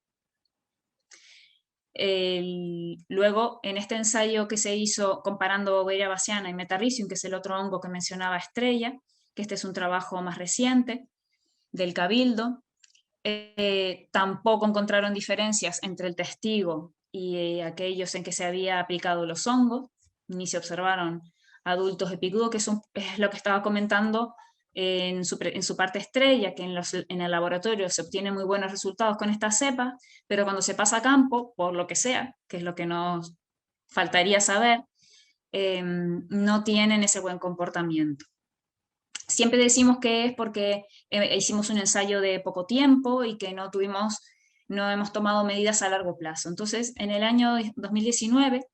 Luego, en este ensayo que se hizo comparando Boveria bassiana y Metarrhizium, que es el otro hongo que mencionaba Estrella, que este es un trabajo más reciente del Cabildo, tampoco encontraron diferencias entre el testigo y aquellos en que se había aplicado los hongos, ni se observaron adultos de picudo, que es lo que estaba comentando en su parte Estrella, que en el laboratorio se obtienen muy buenos resultados con esta cepa, pero cuando se pasa a campo, por lo que sea, que es lo que nos faltaría saber, no tienen ese buen comportamiento. Siempre decimos que es porque hicimos un ensayo de poco tiempo y que no tuvimos no hemos tomado medidas a largo plazo. Entonces, en el año 2019,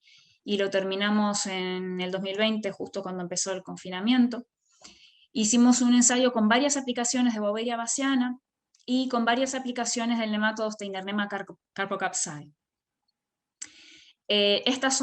y lo terminamos en el 2020, justo cuando empezó el confinamiento, hicimos un ensayo con varias aplicaciones de Boveria bassiana y con varias aplicaciones del nemátodo Steinernema carpocapsae. Esta es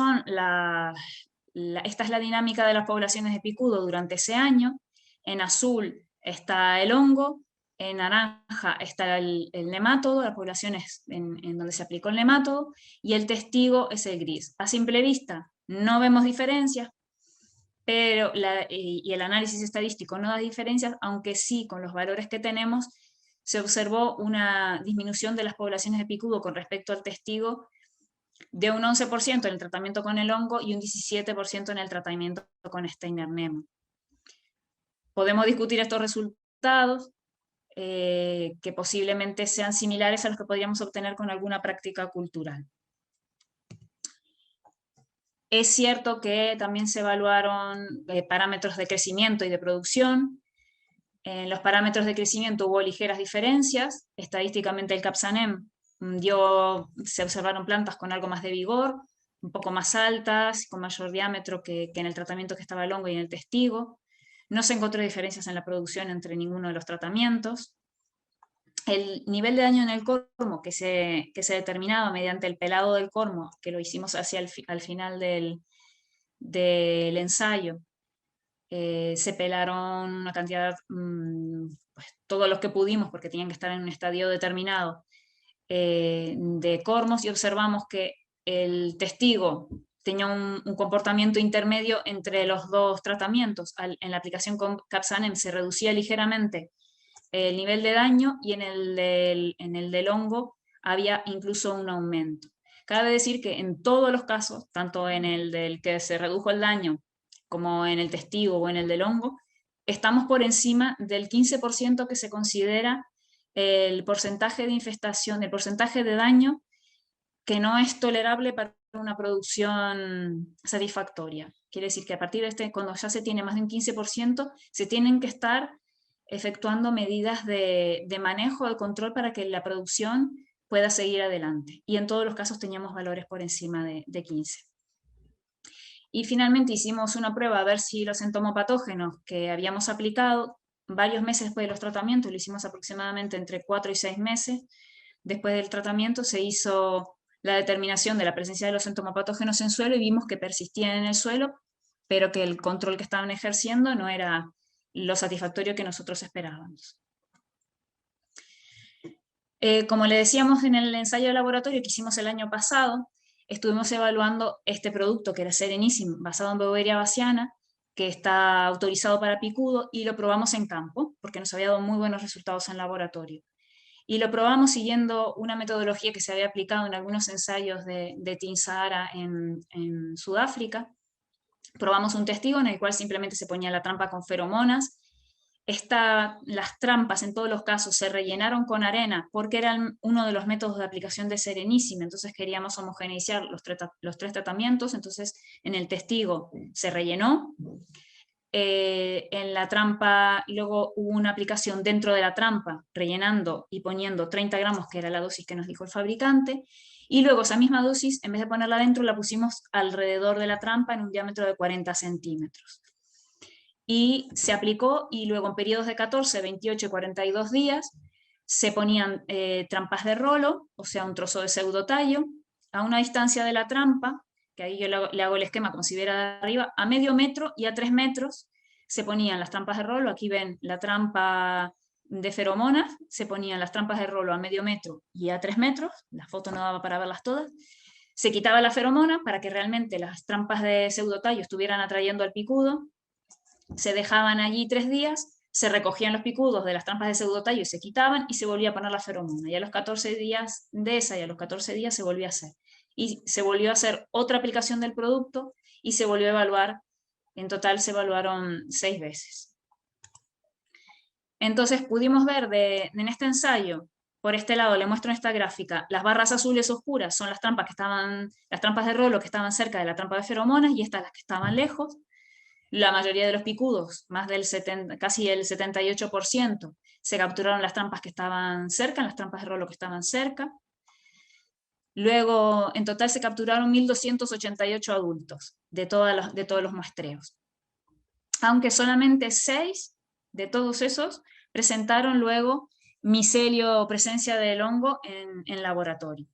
la dinámica de las poblaciones de picudo durante ese año. En azul está el hongo, en naranja está el nemátodo, las poblaciones en donde se aplicó el nemátodo, y el testigo es el gris. A simple vista no vemos diferencias, pero y el análisis estadístico no da diferencias, aunque sí, con los valores que tenemos, se observó una disminución de las poblaciones de picudo con respecto al testigo de un 11% en el tratamiento con el hongo y un 17% en el tratamiento con Steinernema. Podemos discutir estos resultados, que posiblemente sean similares a los que podríamos obtener con alguna práctica cultural. Es cierto que también se evaluaron parámetros de crecimiento y de producción. En los parámetros de crecimiento hubo ligeras diferencias. Estadísticamente el Capsanem se observaron plantas con algo más de vigor, un poco más altas, con mayor diámetro que en el tratamiento que estaba el hongo y en el testigo. No se encontró diferencias en la producción entre ninguno de los tratamientos. El nivel de daño en el cormo que se determinaba mediante el pelado del cormo, que lo hicimos hacia al final del ensayo, se pelaron una cantidad, pues, todos los que pudimos, porque tenían que estar en un estadio determinado, de cormos, y observamos que el testigo tenía un comportamiento intermedio entre los dos tratamientos. En la aplicación con Capsanem se reducía ligeramente el nivel de daño, y en el del hongo había incluso un aumento. Cabe decir que en todos los casos, tanto en el del que se redujo el daño como en el testigo o en el del hongo, estamos por encima del 15% que se considera el porcentaje de infestación, el porcentaje de daño que no es tolerable para una producción satisfactoria. Quiere decir que a partir de cuando ya se tiene más de un 15%, se tienen que estar efectuando medidas de manejo, de control, para que la producción pueda seguir adelante. Y en todos los casos teníamos valores por encima de 15. Y finalmente hicimos una prueba a ver si los entomopatógenos que habíamos aplicado varios meses después de los tratamientos, lo hicimos aproximadamente entre 4 y 6 meses después del tratamiento, se hizo la determinación de la presencia de los entomopatógenos en suelo y vimos que persistían en el suelo, pero que el control que estaban ejerciendo no era lo satisfactorio que nosotros esperábamos. Como le decíamos en el ensayo de laboratorio que hicimos el año pasado, estuvimos evaluando este producto que era Serenissim, basado en Boveria bassiana, que está autorizado para picudo, y lo probamos en campo, porque nos había dado muy buenos resultados en laboratorio. Y lo probamos siguiendo una metodología que se había aplicado en algunos ensayos de Team Sahara en Sudáfrica. Probamos un testigo en el cual simplemente se ponía la trampa con feromonas. Las trampas en todos los casos se rellenaron con arena porque eran uno de los métodos de aplicación de Serenissim, entonces queríamos homogeneizar los tres tratamientos. Entonces en el testigo se rellenó, en la trampa luego hubo una aplicación dentro de la trampa, rellenando y poniendo 30 gramos, que era la dosis que nos dijo el fabricante, y luego esa misma dosis, en vez de ponerla dentro, la pusimos alrededor de la trampa en un diámetro de 40 centímetros. Y se aplicó, y luego en periodos de 14, 28 y 42 días se ponían trampas de rolo, o sea, un trozo de pseudotallo, a una distancia de la trampa, que ahí yo le hago el esquema como si viera de arriba, a medio metro y a 3 metros se ponían las trampas de rolo. Aquí ven la trampa de feromonas, se ponían las trampas de rolo a medio metro y a 3 metros, la foto no daba para verlas todas, se quitaba la feromona para que realmente las trampas de pseudotallo estuvieran atrayendo al picudo, se dejaban allí 3 días, se recogían los picudos de las trampas de pseudotallo y se quitaban, y se volvía a poner la feromona, y a los 14 días de esa y a los 14 días se volvía a hacer. Y se volvió a hacer otra aplicación del producto y se volvió a evaluar. En total se evaluaron 6 veces. Entonces pudimos ver en este ensayo, por este lado le muestro en esta gráfica, las barras azules oscuras son las trampas de rolo que estaban cerca de la trampa de feromonas, y estas las que estaban lejos. La mayoría de los picudos, casi el 78%, se capturaron las trampas que estaban cerca, las trampas de rolo que estaban cerca. Luego, en total se capturaron 1.288 adultos de todos los muestreos. Aunque solamente 6 de todos esos presentaron luego micelio o presencia del hongo en laboratorio.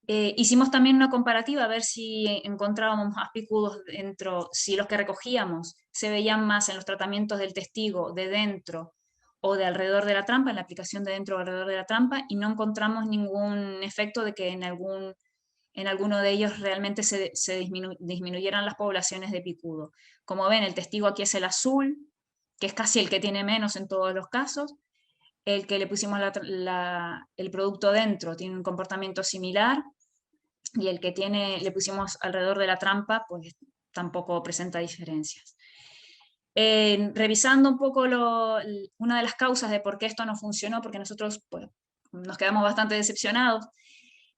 Hicimos también una comparativa a ver si encontrábamos más picudos dentro, si los que recogíamos se veían más en los tratamientos del testigo de dentro o de alrededor de la trampa, en la aplicación de dentro o alrededor de la trampa, y no encontramos ningún efecto de que en alguno de ellos realmente se disminuyeran las poblaciones de picudo. Como ven, el testigo aquí es el azul, que es casi el que tiene menos en todos los casos. El que le pusimos el producto dentro tiene un comportamiento similar, y el que le pusimos alrededor de la trampa, pues tampoco presenta diferencias. Revisando un poco una de las causas de por qué esto no funcionó, porque nosotros pues, nos quedamos bastante decepcionados,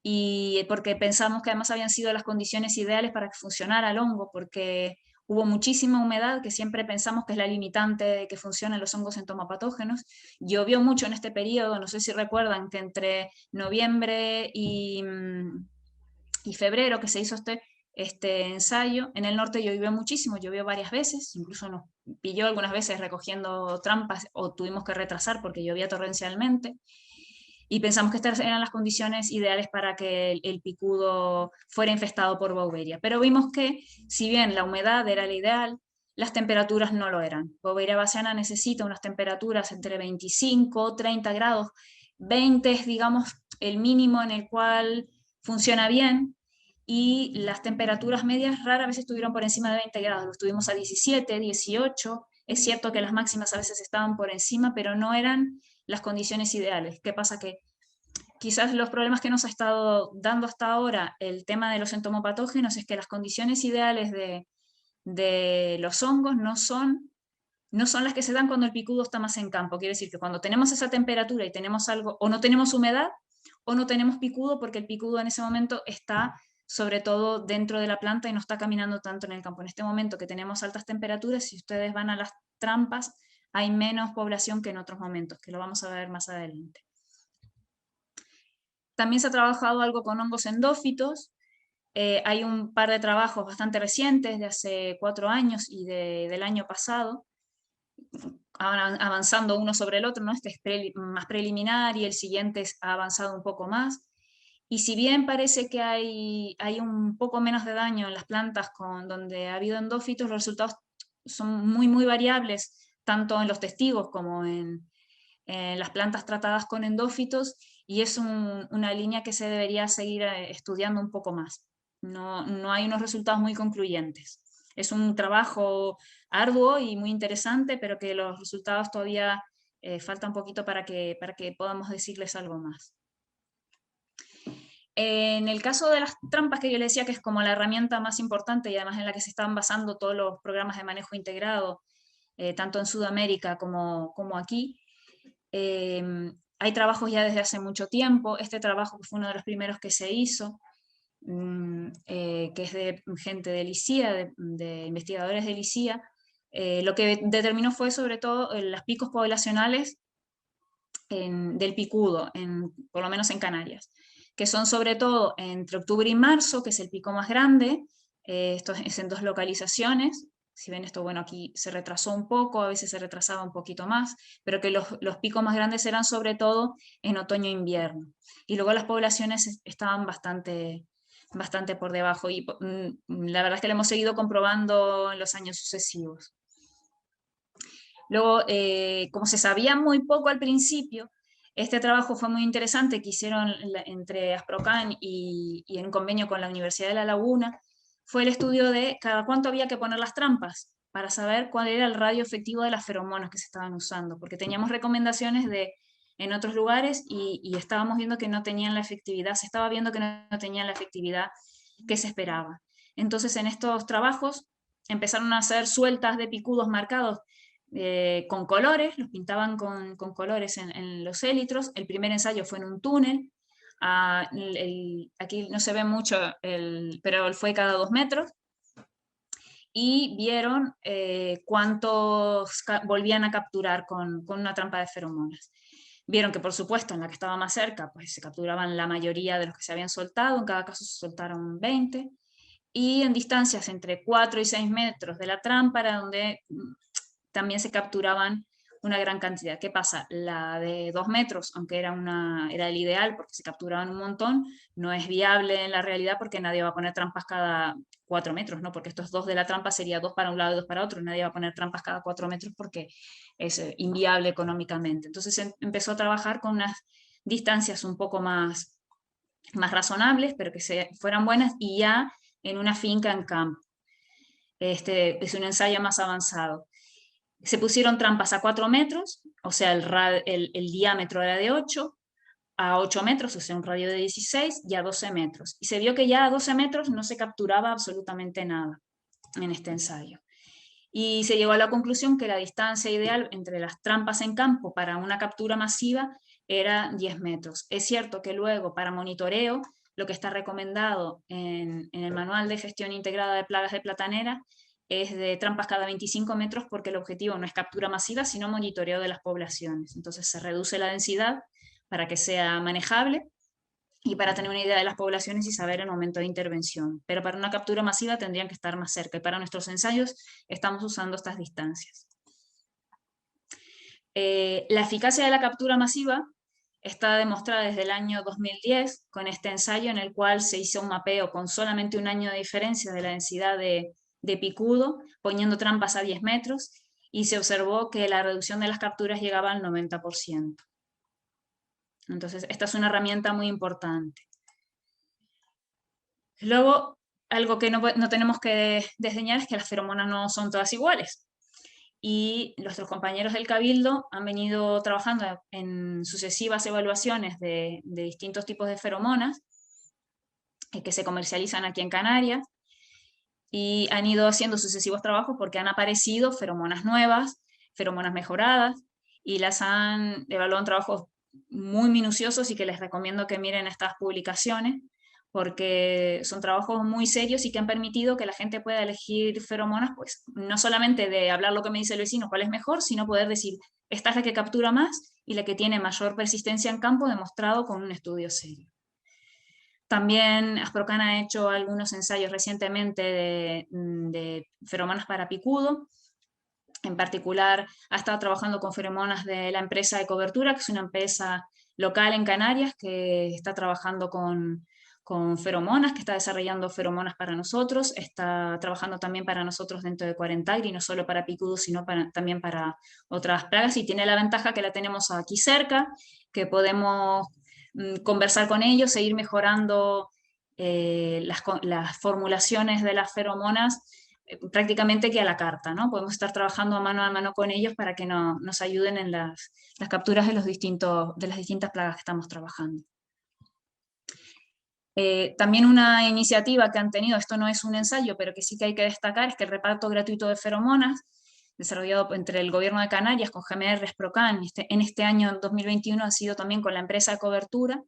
y porque pensamos que además habían sido las condiciones ideales para que funcionara el hongo, porque hubo muchísima humedad, que siempre pensamos que es la limitante de que funcionen los hongos entomopatógenos. Llovió mucho en este periodo, no sé si recuerdan que entre noviembre y febrero que se hizo este ensayo, en el norte llovió muchísimo, llovió varias veces, incluso nos pilló algunas veces recogiendo trampas o tuvimos que retrasar porque llovía torrencialmente, y pensamos que estas eran las condiciones ideales para que el picudo fuera infestado por Beauveria. Pero vimos que, si bien la humedad era la ideal, las temperaturas no lo eran. Beauveria bassiana necesita unas temperaturas entre 25 y 30 grados, 20 es, digamos, el mínimo en el cual funciona bien, y las temperaturas medias rara vez estuvieron por encima de 20 grados, estuvimos a 17, 18, es cierto que las máximas a veces estaban por encima, pero no eran las condiciones ideales. ¿Qué pasa? Que quizás los problemas que nos ha estado dando hasta ahora el tema de los entomopatógenos es que las condiciones ideales de los hongos no son las que se dan cuando el picudo está más en campo. Quiere decir que cuando tenemos esa temperatura y tenemos algo, o no tenemos humedad, o no tenemos picudo, porque el picudo en ese momento está sobre todo dentro de la planta y no está caminando tanto en el campo. En este momento que tenemos altas temperaturas, si ustedes van a las trampas, hay menos población que en otros momentos, que lo vamos a ver más adelante. También se ha trabajado algo con hongos endófitos. Hay un par de trabajos bastante recientes, de hace 4 años y del año pasado, avanzando uno sobre el otro, ¿no? Este es más preliminar y el siguiente ha avanzado un poco más. Y si bien parece que hay un poco menos de daño en las plantas donde ha habido endófitos, los resultados son muy, muy variables, tanto en los testigos como en las plantas tratadas con endófitos, y es una línea que se debería seguir estudiando un poco más. No hay unos resultados muy concluyentes. Es un trabajo arduo y muy interesante, pero que los resultados todavía falta un poquito para que podamos decirles algo más. En el caso de las trampas, que yo le decía que es como la herramienta más importante y además en la que se están basando todos los programas de manejo integrado, tanto en Sudamérica como aquí, hay trabajos ya desde hace mucho tiempo. Este trabajo, que fue uno de los primeros que se hizo, que es de gente de LICIA, de investigadores de LICIA, lo que determinó fue sobre todo los picos poblacionales del picudo, por lo menos en Canarias, que son sobre todo entre octubre y marzo, que es el pico más grande. Esto es en 2 localizaciones. Si ven esto, bueno, aquí se retrasó un poco, a veces se retrasaba un poquito más, pero que los picos más grandes eran sobre todo en otoño e invierno. Y luego las poblaciones estaban bastante por debajo, y la verdad es que lo hemos seguido comprobando en los años sucesivos. Luego, como se sabía muy poco al principio, este trabajo fue muy interesante, que hicieron entre Asprocan y en convenio con la Universidad de La Laguna, fue el estudio de cada cuánto había que poner las trampas, para saber cuál era el radio efectivo de las feromonas que se estaban usando, porque teníamos recomendaciones en otros lugares y estábamos viendo que no tenían la efectividad, se estaba viendo que no tenían la efectividad que se esperaba. Entonces, en estos trabajos empezaron a hacer sueltas de picudos marcados con colores, los pintaban con colores en los élitros. El primer ensayo fue en un túnel. Aquí no se ve mucho, pero fue cada 2 metros. Y vieron cuántos volvían a capturar con una trampa de feromonas. Vieron que, por supuesto, en la que estaba más cerca, pues se capturaban la mayoría de los que se habían soltado, en cada caso se soltaron 20, y en distancias entre 4 y 6 metros de la trampa era donde también se capturaban una gran cantidad. ¿Qué pasa? La de 2 metros, aunque era el ideal porque se capturaban un montón, no es viable en la realidad porque nadie va a poner trampas cada 4 metros, ¿no? Porque estos 2 de la trampa sería 2 para un lado y 2 para otro, nadie va a poner trampas cada 4 metros porque es inviable económicamente. Entonces empezó a trabajar con unas distancias un poco más razonables, pero que fueran buenas, y ya en una finca en campo. Es un ensayo más avanzado. Se pusieron trampas a 4 metros, o sea, el diámetro era de 8, a 8 metros, o sea, un radio de 16, y a 12 metros. Y se vio que ya a 12 metros no se capturaba absolutamente nada en este ensayo. Y se llegó a la conclusión que la distancia ideal entre las trampas en campo para una captura masiva era 10 metros. Es cierto que luego, para monitoreo, lo que está recomendado en el Manual de Gestión Integrada de Plagas de Platanera es de trampas cada 25 metros, porque el objetivo no es captura masiva, sino monitoreo de las poblaciones. Entonces se reduce la densidad para que sea manejable y para tener una idea de las poblaciones y saber el momento de intervención. Pero para una captura masiva tendrían que estar más cerca, y para nuestros ensayos estamos usando estas distancias. La eficacia de la captura masiva está demostrada desde el año 2010 con este ensayo en el cual se hizo un mapeo con solamente un año de diferencia de la densidad de picudo, poniendo trampas a 10 metros, y se observó que la reducción de las capturas llegaba al 90%. Entonces, esta es una herramienta muy importante. Luego, algo que no tenemos que desdeñar es que las feromonas no son todas iguales. Y nuestros compañeros del Cabildo han venido trabajando en sucesivas evaluaciones de distintos tipos de feromonas que se comercializan aquí en Canarias, y han ido haciendo sucesivos trabajos porque han aparecido feromonas nuevas, feromonas mejoradas, y las han evaluado en trabajos muy minuciosos y que les recomiendo que miren estas publicaciones, porque son trabajos muy serios y que han permitido que la gente pueda elegir feromonas, pues no solamente de hablar lo que me dice el vecino, cuál es mejor, sino poder decir, esta es la que captura más y la que tiene mayor persistencia en campo, demostrado con un estudio serio. También Asprocan ha hecho algunos ensayos recientemente de feromonas para picudo. En particular, ha estado trabajando con feromonas de la empresa de cobertura, que es una empresa local en Canarias que está trabajando con feromonas, que está desarrollando feromonas para nosotros, está trabajando también para nosotros dentro de Cuarentagri, no solo para picudo, sino también para otras plagas, y tiene la ventaja que la tenemos aquí cerca, que podemos conversar con ellos e ir mejorando las formulaciones de las feromonas prácticamente que a la carta, ¿no? Podemos estar trabajando a mano con ellos para que nos ayuden en las capturas de las distintas plagas que estamos trabajando. También una iniciativa que han tenido, esto no es un ensayo, pero que sí que hay que destacar, es que el reparto gratuito de feromonas, desarrollado entre el Gobierno de Canarias con GMR Asprocan, en este año 2021 ha sido también con la empresa de cobertura,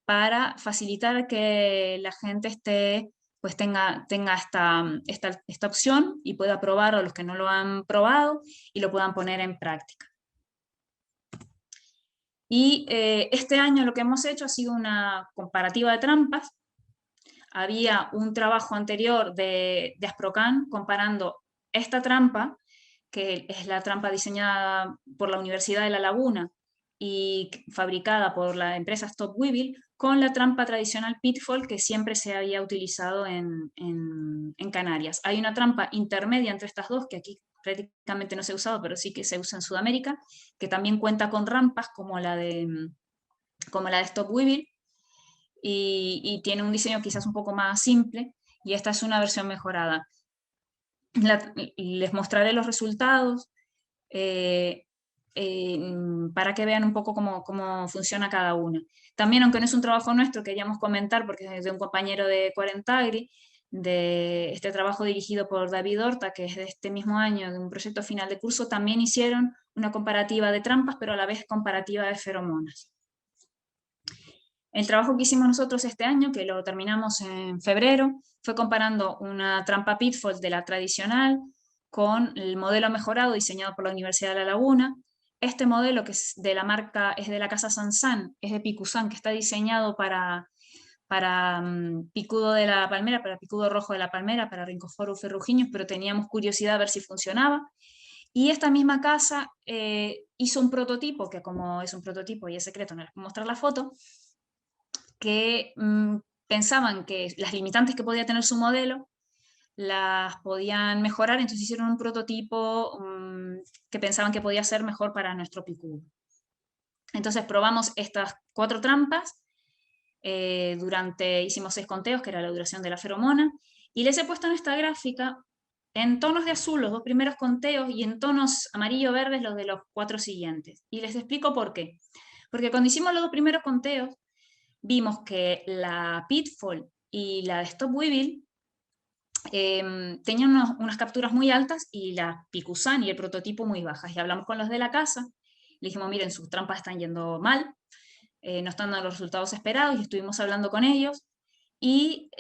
para facilitar que la gente pues tenga esta opción y pueda probarlo, los que no lo han probado, y lo puedan poner en práctica. Y este año lo que hemos hecho ha sido una comparativa de trampas. Había un trabajo anterior de Asprocan comparando esta trampa, que es la trampa diseñada por la Universidad de La Laguna y fabricada por la empresa Stop Weevil, con la trampa tradicional Pitfall que siempre se había utilizado en Canarias. Hay una trampa intermedia entre estas dos, que aquí prácticamente no se ha usado, pero sí que se usa en Sudamérica, que también cuenta con rampas como la de Stop Weevil, y tiene un diseño quizás un poco más simple, y esta es una versión mejorada. Les mostraré los resultados para que vean un poco cómo funciona cada una. También, aunque no es un trabajo nuestro, queríamos comentar, porque es de un compañero de Cuarentagri, de este trabajo dirigido por David Horta, que es de este mismo año, de un proyecto final de curso, también hicieron una comparativa de trampas, pero a la vez comparativa de feromonas. El trabajo que hicimos nosotros este año, que lo terminamos en febrero, fue comparando una trampa Pitfall de la tradicional con el modelo mejorado diseñado por la Universidad de La Laguna, este modelo, que es de la marca, es de la casa Sansan, es de Picusán, que está diseñado para picudo de la palmera, para picudo rojo de la palmera, para Rhynchophorus ferruginus, pero teníamos curiosidad a ver si funcionaba. Y esta misma casa hizo un prototipo, que como es un prototipo y es secreto, no les puedo mostrar la foto, que pensaban que las limitantes que podía tener su modelo las podían mejorar, entonces hicieron un prototipo que pensaban que podía ser mejor para nuestro picudo. Entonces probamos estas 4 trampas, hicimos 6 conteos, que era la duración de la feromona, y les he puesto en esta gráfica en tonos de azul los 2 primeros conteos y en tonos amarillo-verdes los de los 4 siguientes. Y les explico por qué. Porque cuando hicimos los 2 primeros conteos, vimos que la Pitfall y la de Stop Weevil tenían unas capturas muy altas y la Picusán y el prototipo muy bajas. Y hablamos con los de la casa, le dijimos, miren, sus trampas están yendo mal, no están dando los resultados esperados, y estuvimos hablando con ellos, y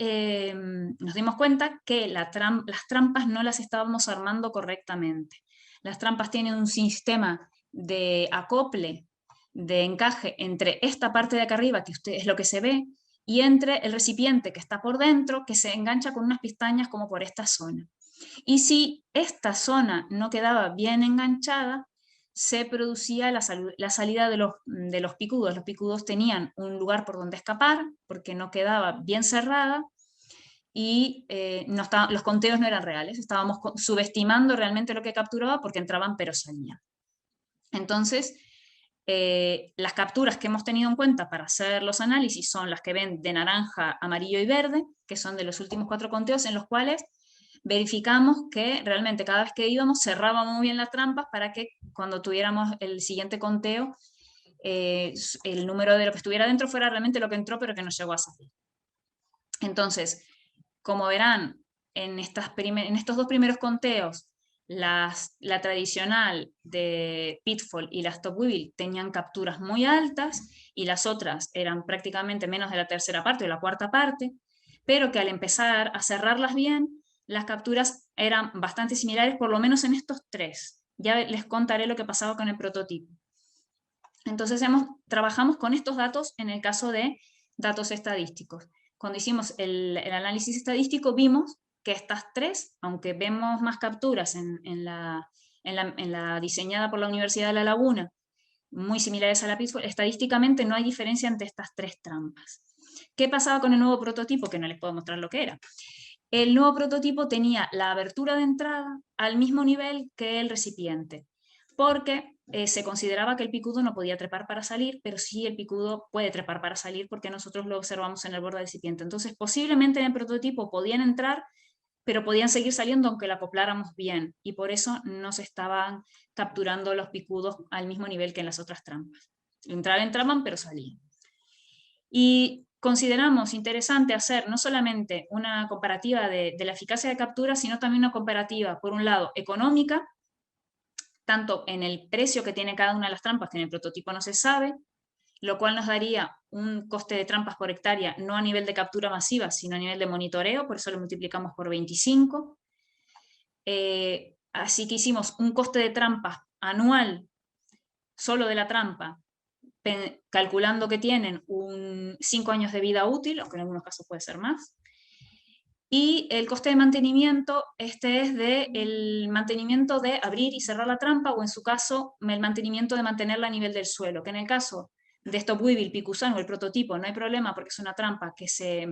nos dimos cuenta que las trampas no las estábamos armando correctamente. Las trampas tienen un sistema de acople, de encaje entre esta parte de acá arriba, que es lo que se ve, y entre el recipiente que está por dentro, que se engancha con unas pestañas como por esta zona. Y si esta zona no quedaba bien enganchada, se producía la salida de los picudos. Los picudos tenían un lugar por donde escapar, porque no quedaba bien cerrada, y los conteos no eran reales, estábamos subestimando realmente lo que capturaba, porque entraban pero salían. Entonces, las capturas que hemos tenido en cuenta para hacer los análisis son las que ven de naranja, amarillo y verde, que son de los últimos 4 conteos, en los cuales verificamos que realmente cada vez que íbamos cerrábamos muy bien las trampas para que cuando tuviéramos el siguiente conteo, el número de lo que estuviera dentro fuera realmente lo que entró, pero que no llegó a salir. Entonces, como verán, en estos 2 primeros conteos, la tradicional de Pitfall y la Stop Weevil tenían capturas muy altas, y las otras eran prácticamente menos de la tercera parte o la cuarta parte, pero que al empezar a cerrarlas bien, las capturas eran bastante similares, por lo menos en estos 3. Ya les contaré lo que pasaba con el prototipo. Entonces trabajamos con estos datos en el caso de datos estadísticos. Cuando hicimos el análisis estadístico, vimos que estas 3, aunque vemos más capturas en la diseñada por la Universidad de La Laguna, muy similares a la Pitfall, estadísticamente no hay diferencia entre estas 3 trampas. ¿Qué pasaba con el nuevo prototipo? Que no les puedo mostrar lo que era. El nuevo prototipo tenía la abertura de entrada al mismo nivel que el recipiente, porque se consideraba que el picudo no podía trepar para salir, pero sí el picudo puede trepar para salir, porque nosotros lo observamos en el borde del recipiente. Entonces, posiblemente en el prototipo podían entrar, pero podían seguir saliendo aunque la acopláramos bien, y por eso no se estaban capturando los picudos al mismo nivel que en las otras trampas. Entraban, pero salían. Y consideramos interesante hacer no solamente una comparativa de la eficacia de captura, sino también una comparativa, por un lado, económica, tanto en el precio que tiene cada una de las trampas, que en el prototipo no se sabe, lo cual nos daría un coste de trampas por hectárea, no a nivel de captura masiva, sino a nivel de monitoreo, por eso lo multiplicamos por 25. Así que hicimos un coste de trampas anual, solo de la trampa, calculando que tienen 5 años de vida útil, aunque en algunos casos puede ser más. Y el coste de mantenimiento, es el mantenimiento de abrir y cerrar la trampa, o en su caso, el mantenimiento de mantenerla a nivel del suelo, que en el caso de Stop Weevil, Picusán o el prototipo no hay problema, porque es una trampa que se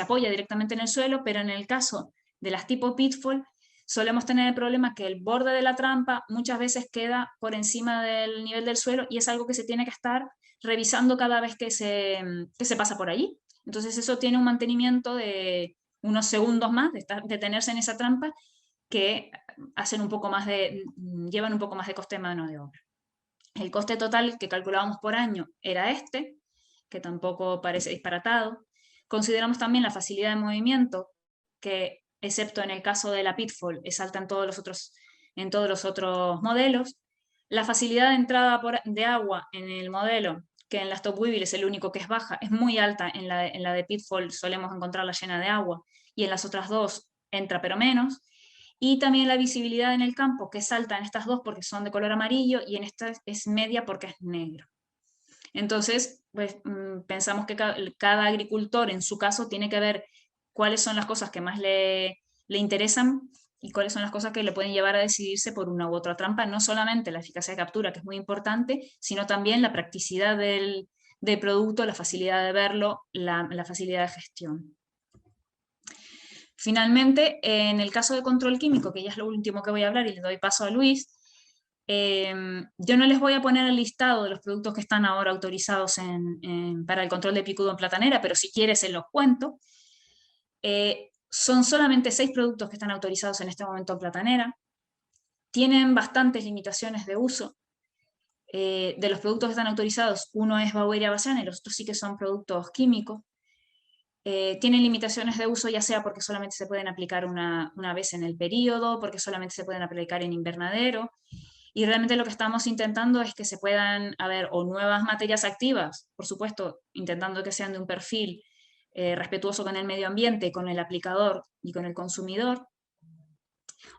apoya directamente en el suelo, pero en el caso de las tipo Pitfall, solemos tener el problema que el borde de la trampa muchas veces queda por encima del nivel del suelo, y es algo que se tiene que estar revisando cada vez que se pasa por allí. Entonces eso tiene un mantenimiento de unos segundos más, de tenerse en esa trampa, que llevan un poco más de coste de mano de obra. El coste total que calculábamos por año era que tampoco parece disparatado. Consideramos también la facilidad de movimiento, que excepto en el caso de la Pitfall es alta en todos los otros modelos. La facilidad de entrada de agua en el modelo, que en la Stop Weevil es el único que es baja, es muy alta. En la de Pitfall solemos encontrarla llena de agua, y en las otras 2 entra pero menos. Y también la visibilidad en el campo, que es alta en estas dos porque son de color amarillo, y en esta es media porque es negro. Entonces, pues, pensamos que cada agricultor en su caso tiene que ver cuáles son las cosas que más le interesan y cuáles son las cosas que le pueden llevar a decidirse por una u otra trampa, no solamente la eficacia de captura, que es muy importante, sino también la practicidad del producto, la facilidad de verlo, la facilidad de gestión. Finalmente, en el caso de control químico, que ya es lo último que voy a hablar y le doy paso a Luis, yo no les voy a poner el listado de los productos que están ahora autorizados para el control de picudo en platanera, pero si quieres se los cuento. Son solamente 6 productos que están autorizados en este momento en platanera. Tienen bastantes limitaciones de uso. De los productos que están autorizados, uno es Beauveria bassiana y los otros sí que son productos químicos. Tienen limitaciones de uso, ya sea porque solamente se pueden aplicar una vez en el periodo, porque solamente se pueden aplicar en invernadero, y realmente lo que estamos intentando es que se puedan haber o nuevas materias activas, por supuesto, intentando que sean de un perfil respetuoso con el medio ambiente, con el aplicador y con el consumidor,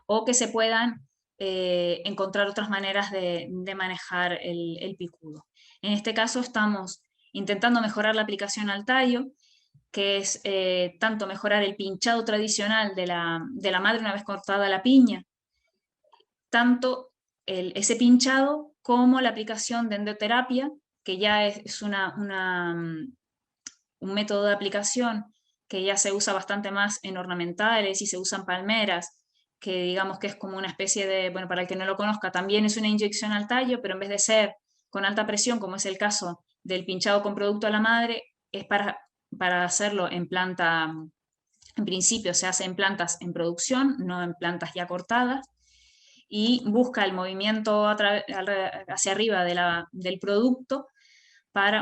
o que se puedan encontrar otras maneras de manejar el picudo. En este caso estamos intentando mejorar la aplicación al tallo, que es tanto mejorar el pinchado tradicional de la madre una vez cortada la piña, tanto ese pinchado como la aplicación de endoterapia, que ya es un método de aplicación que ya se usa bastante más en ornamentales y se usan palmeras, que digamos que es como una especie de, bueno, para el que no lo conozca, también es una inyección al tallo, pero en vez de ser con alta presión, como es el caso del pinchado con producto a la madre, es para hacerlo en planta, en principio se hace en plantas en producción, no en plantas ya cortadas, y busca el movimiento hacia arriba del producto,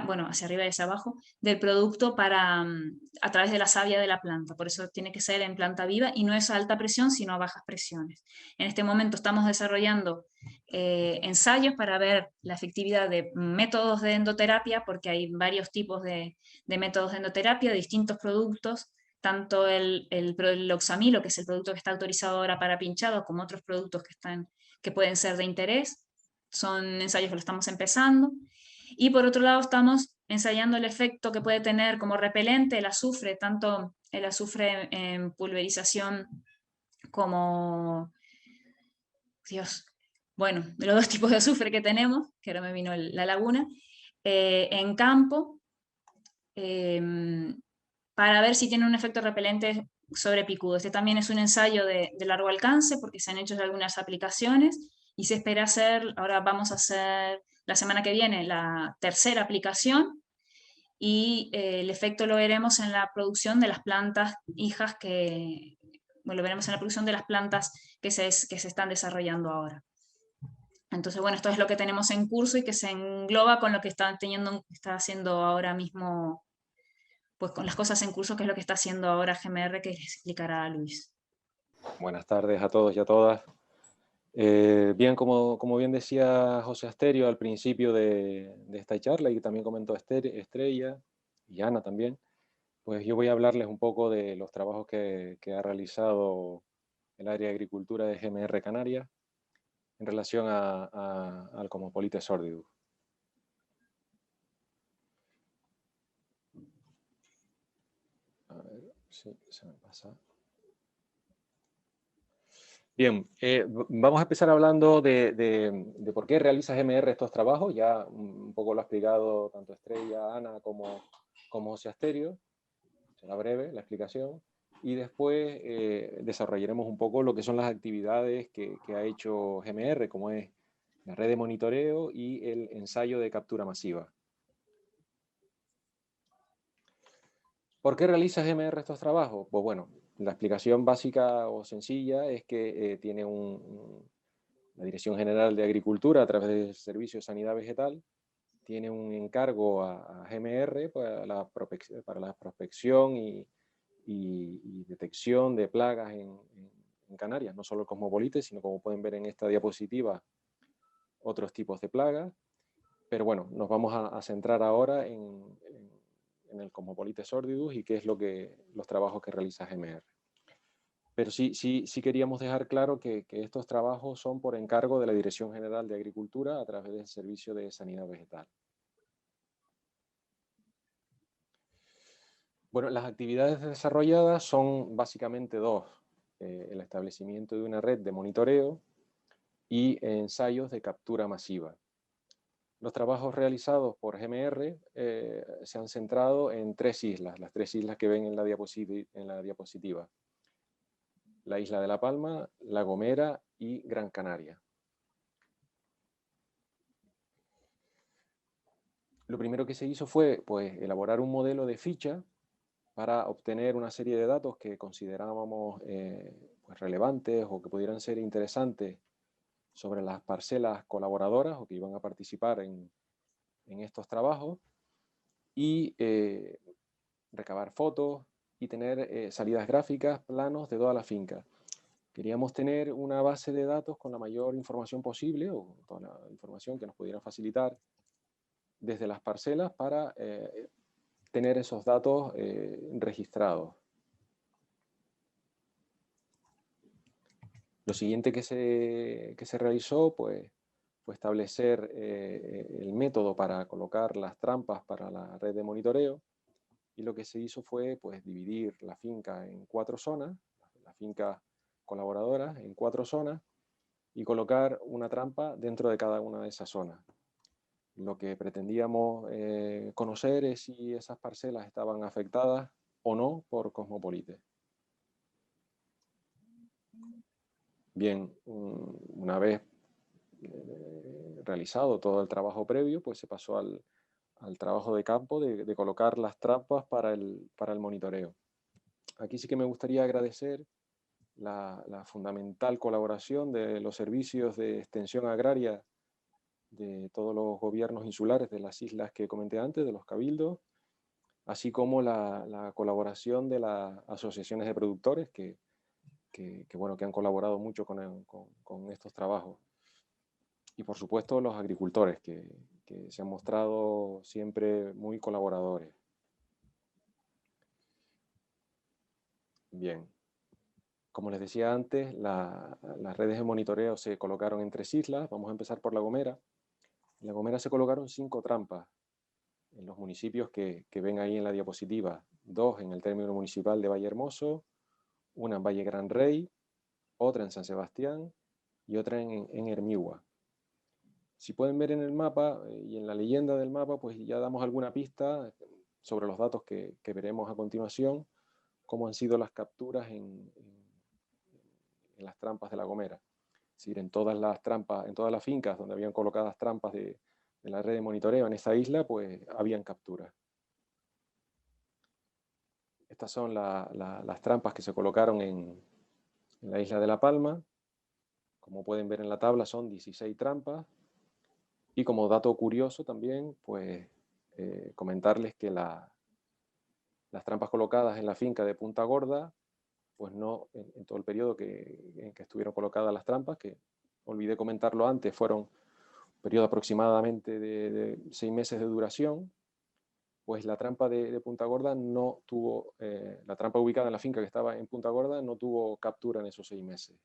bueno, hacia arriba y hacia abajo, del producto a través de la savia de la planta. Por eso tiene que ser en planta viva y no es a alta presión, sino a bajas presiones. En este momento estamos desarrollando ensayos para ver la efectividad de métodos de endoterapia, porque hay varios tipos de métodos de endoterapia, de distintos productos, tanto el Loxamilo, que es el producto que está autorizado ahora para pinchado, como otros productos que pueden ser de interés. Son ensayos que lo estamos empezando. Y por otro lado estamos ensayando el efecto que puede tener como repelente el azufre, tanto el azufre en pulverización como, Dios, bueno, de los dos tipos de azufre que tenemos, que ahora me vino la laguna, en campo, para ver si tiene un efecto repelente sobre picudo. Este también es un ensayo de largo alcance porque se han hecho algunas aplicaciones y se espera hacer, ahora vamos a hacer la semana que viene la tercera aplicación y el efecto lo veremos en la producción de las plantas hijas bueno, lo veremos en la producción de las plantas que se están desarrollando ahora. Entonces, bueno, esto es lo que tenemos en curso y que se engloba con lo que está haciendo ahora mismo, pues con las cosas en curso, que es lo que está haciendo ahora GMR, que les explicará Luis. Buenas tardes a todos y a todas. Bien, como bien decía José Asterio al principio de esta charla, y también comentó Estrella y Ana también, pues yo voy a hablarles un poco de los trabajos que ha realizado el área de agricultura de GMR Canarias en relación al Cosmopolite sordidus. A ver si se me pasa. Bien, vamos a empezar hablando de por qué realiza GMR estos trabajos. Ya un poco lo ha explicado tanto Estrella, Ana, como José Asterio. Será breve la explicación. Y después desarrollaremos un poco lo que son las actividades que ha hecho GMR, como es la red de monitoreo y el ensayo de captura masiva. ¿Por qué realiza GMR estos trabajos? Pues bueno, la explicación básica o sencilla es que tiene la Dirección General de Agricultura, a través del Servicio de Sanidad Vegetal, tiene un encargo a GMR para la prospección y detección de plagas en Canarias, no solo el Cosmopolite, sino, como pueden ver en esta diapositiva, otros tipos de plagas. Pero bueno, nos vamos a centrar ahora en el Cosmopolite sordidus y qué es los trabajos que realiza GMR. Pero sí queríamos dejar claro que estos trabajos son por encargo de la Dirección General de Agricultura a través del Servicio de Sanidad Vegetal. Bueno, las actividades desarrolladas son básicamente dos. El establecimiento de una red de monitoreo y ensayos de captura masiva. Los trabajos realizados por GMR se han centrado en 3 islas, las 3 islas que ven en la diapositiva. La isla de La Palma, La Gomera y Gran Canaria. Lo primero que se hizo fue pues, elaborar un modelo de ficha para obtener una serie de datos que considerábamos pues relevantes o que pudieran ser interesantes sobre las parcelas colaboradoras o que iban a participar en estos trabajos y recabar fotos y tener salidas gráficas, planos de toda la finca. Queríamos tener una base de datos con la mayor información posible o toda la información que nos pudiera facilitar desde las parcelas para tener esos datos registrados. Lo siguiente que se realizó pues, fue establecer el método para colocar las trampas para la red de monitoreo y lo que se hizo fue pues, dividir la finca en 4 zonas, la finca colaboradora en 4 zonas y colocar una trampa dentro de cada una de esas zonas. Lo que pretendíamos conocer es si esas parcelas estaban afectadas o no por cosmopolites. Bien, una vez realizado todo el trabajo previo, pues se pasó al trabajo de campo de colocar las trampas para el monitoreo. Aquí sí que me gustaría agradecer la fundamental colaboración de los servicios de extensión agraria de todos los gobiernos insulares de las islas que comenté antes, de los cabildos, así como la colaboración de las asociaciones de productores que han colaborado mucho con estos trabajos. Y por supuesto los agricultores que se han mostrado siempre muy colaboradores. Bien. Como les decía antes, las redes de monitoreo se colocaron en 3 islas. Vamos a empezar por La Gomera. En La Gomera se colocaron 5 trampas en los municipios que ven ahí en la diapositiva. 2 en el término municipal de Vallehermoso, una en Valle Gran Rey, otra en San Sebastián y otra en Hermigua. Si pueden ver en el mapa y en la leyenda del mapa, pues ya damos alguna pista sobre los datos que veremos a continuación, cómo han sido las capturas en las trampas de La Gomera. Es decir, en todas las trampas, en todas las fincas donde habían colocadas trampas de la red de monitoreo en esa isla, pues habían capturas. Estas son las trampas que se colocaron en la isla de La Palma. Como pueden ver en la tabla, son 16 trampas. Y como dato curioso también, pues comentarles que las trampas colocadas en la finca de Punta Gorda, pues no, en todo el periodo en que estuvieron colocadas las trampas, que olvidé comentarlo antes, fueron un periodo aproximadamente de 6 meses de duración, pues la trampa de Punta Gorda no tuvo, la trampa ubicada en la finca que estaba en Punta Gorda no tuvo captura en esos 6 meses.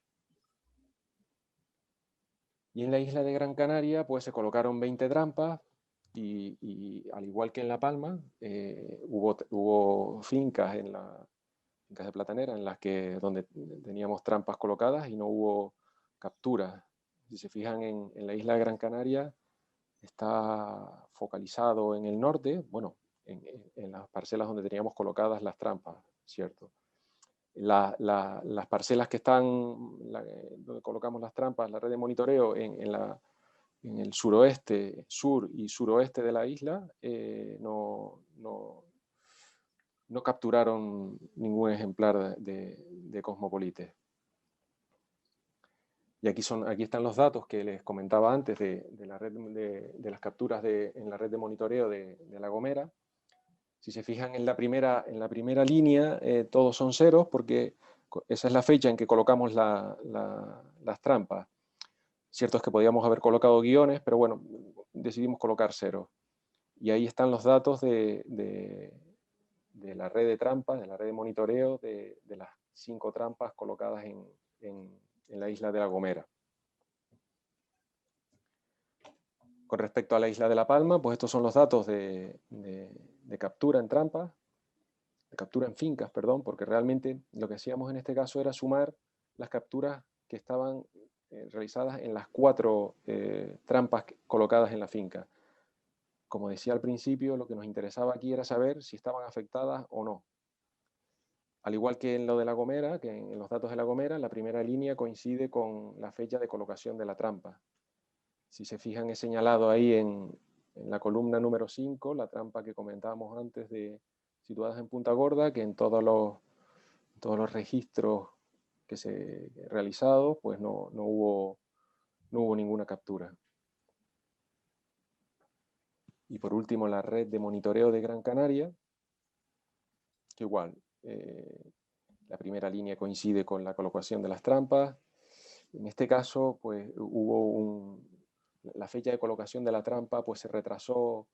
Y en la isla de Gran Canaria, pues se colocaron 20 trampas y al igual que en La Palma, hubo fincas fincas de platanera donde teníamos trampas colocadas y no hubo capturas. Si se fijan en la isla de Gran Canaria, está focalizado en el norte, bueno, en las parcelas donde teníamos colocadas las trampas, ¿cierto? Las parcelas que están, donde colocamos las trampas, la red de monitoreo en el suroeste, sur y suroeste de la isla, no capturaron ningún ejemplar de cosmopolites. Y aquí están los datos que les comentaba antes de las capturas en la red de monitoreo de La Gomera. Si se fijan en la primera línea, todos son ceros porque esa es la fecha en que colocamos las trampas. Cierto es que podíamos haber colocado guiones, pero bueno, decidimos colocar ceros. Y ahí están los datos de la red de trampas, de la red de monitoreo, de las 5 trampas colocadas en la isla de La Gomera. Con respecto a la isla de La Palma, pues estos son los datos de captura en trampas, de captura en fincas, perdón, porque realmente lo que hacíamos en este caso era sumar las capturas que estaban realizadas en las 4 trampas colocadas en la finca. Como decía al principio, lo que nos interesaba aquí era saber si estaban afectadas o no. Al igual que en lo de La Gomera, que en los datos de La Gomera, la primera línea coincide con la fecha de colocación de la trampa. Si se fijan, he señalado ahí en la columna número 5, la trampa que comentábamos antes, situadas en Punta Gorda, que en todos los registros que se han realizado, pues no hubo ninguna captura. Y por último, la red de monitoreo de Gran Canaria, que igual, la primera línea coincide con la colocación de las trampas. En este caso, pues la fecha de colocación de la trampa pues se retrasó.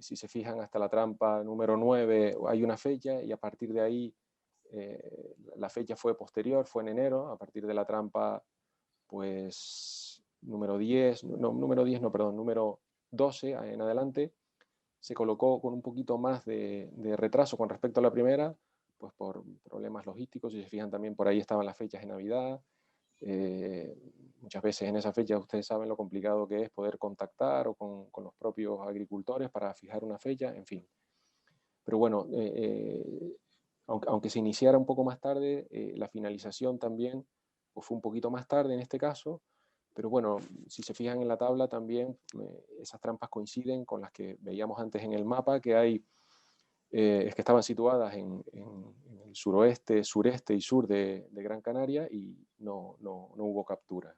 Si se fijan, hasta la trampa número 9 hay una fecha, y a partir de ahí la fecha fue posterior, fue en enero. A partir de la trampa pues número 12 en adelante, se colocó con un poquito más de retraso con respecto a la primera, pues por problemas logísticos. Si se fijan, también por ahí estaban las fechas de Navidad. Muchas veces en esa fecha ustedes saben lo complicado que es poder contactar o con los propios agricultores para fijar una fecha, en fin. Pero bueno, aunque se iniciara un poco más tarde, la finalización también pues fue un poquito más tarde en este caso. Pero bueno, si se fijan en la tabla también, esas trampas coinciden con las que veíamos antes en el mapa, que hay, es que estaban situadas en el suroeste, sureste y sur de Gran Canaria, y no hubo captura.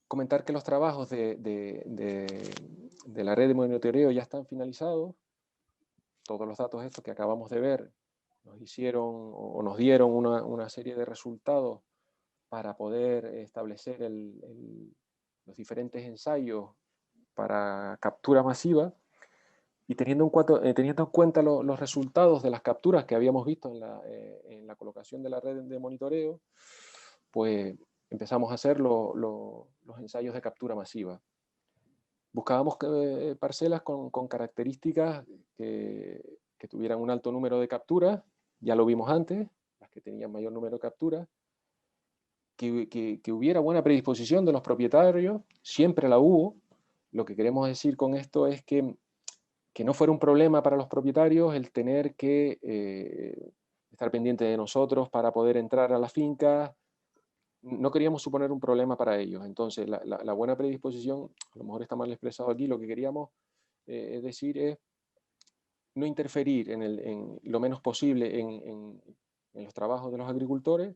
Comentar que los trabajos de la red de monitoreo ya están finalizados. Todos los datos estos que acabamos de ver nos dieron una serie de resultados para poder establecer los diferentes ensayos para captura masiva. Y teniendo en cuenta los resultados de las capturas que habíamos visto en la colocación de la red de monitoreo, pues empezamos a hacer los ensayos de captura masiva. Buscábamos parcelas con características que tuvieran un alto número de capturas, ya lo vimos antes, las que tenían mayor número de capturas, que hubiera buena predisposición de los propietarios, siempre la hubo. Lo que queremos decir con esto es que no fuera un problema para los propietarios el tener que estar pendiente de nosotros para poder entrar a la finca. No queríamos suponer un problema para ellos. Entonces, la buena predisposición, a lo mejor está mal expresado aquí, lo que queríamos decir es no interferir en lo menos posible en los trabajos de los agricultores,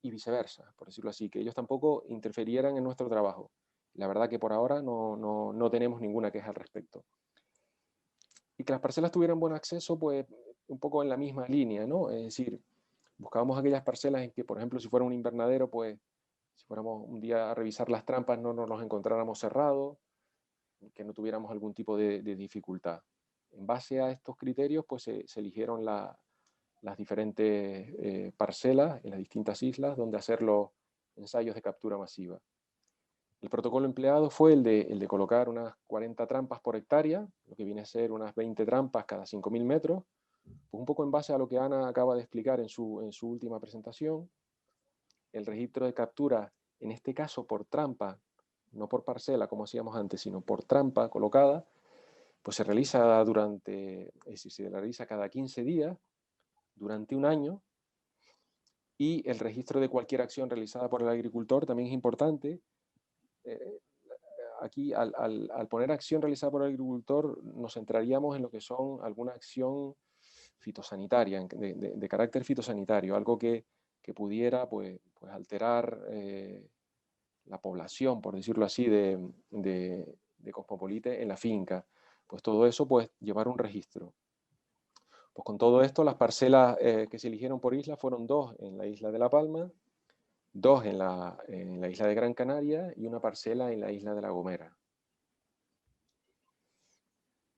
y viceversa, por decirlo así, que ellos tampoco interferieran en nuestro trabajo. La verdad que por ahora no tenemos ninguna queja al respecto. Y que las parcelas tuvieran buen acceso, pues un poco en la misma línea, ¿no? Es decir, buscábamos aquellas parcelas en que, por ejemplo, si fuera un invernadero, pues si fuéramos un día a revisar las trampas no nos encontráramos cerrados, que no tuviéramos algún tipo de dificultad. En base a estos criterios, pues se eligieron las diferentes parcelas en las distintas islas donde hacer los ensayos de captura masiva. El protocolo empleado fue el de colocar unas 40 trampas por hectárea, lo que viene a ser unas 20 trampas cada 5.000 metros, pues un poco en base a lo que Ana acaba de explicar en su última presentación. El registro de captura, en este caso por trampa, no por parcela como hacíamos antes, sino por trampa colocada, pues se realiza se realiza cada 15 días, durante un año. Y el registro de cualquier acción realizada por el agricultor también es importante. Aquí, al poner acción realizada por el agricultor, nos centraríamos en lo que son alguna acción fitosanitaria, de carácter fitosanitario, algo que pudiera pues alterar la población, por decirlo así, de Cosmopolite en la finca. Pues todo eso, pues llevar un registro. Pues con todo esto, las parcelas que se eligieron por isla fueron 2 en la isla de La Palma, 2 en la isla de Gran Canaria y una parcela en la isla de La Gomera.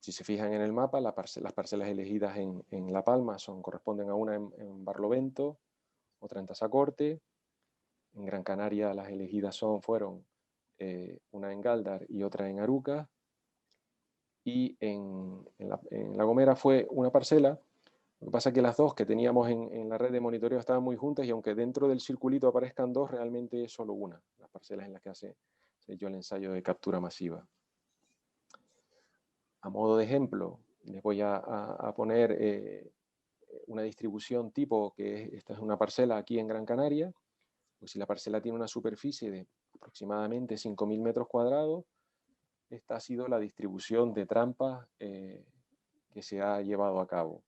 Si se fijan en el mapa, las parcelas elegidas en La Palma corresponden a una en Barlovento, otra en Tazacorte. En Gran Canaria las elegidas fueron una en Gáldar y otra en Aruca. Y en La Gomera fue una parcela. Lo que pasa es que las dos que teníamos en la red de monitoreo estaban muy juntas, y aunque dentro del circulito aparezcan dos, realmente es solo una, las parcelas en las que se hecho el ensayo de captura masiva. A modo de ejemplo, les voy a poner una distribución tipo, esta es una parcela aquí en Gran Canaria. Pues si la parcela tiene una superficie de aproximadamente 5.000 metros cuadrados, esta ha sido la distribución de trampas que se ha llevado a cabo.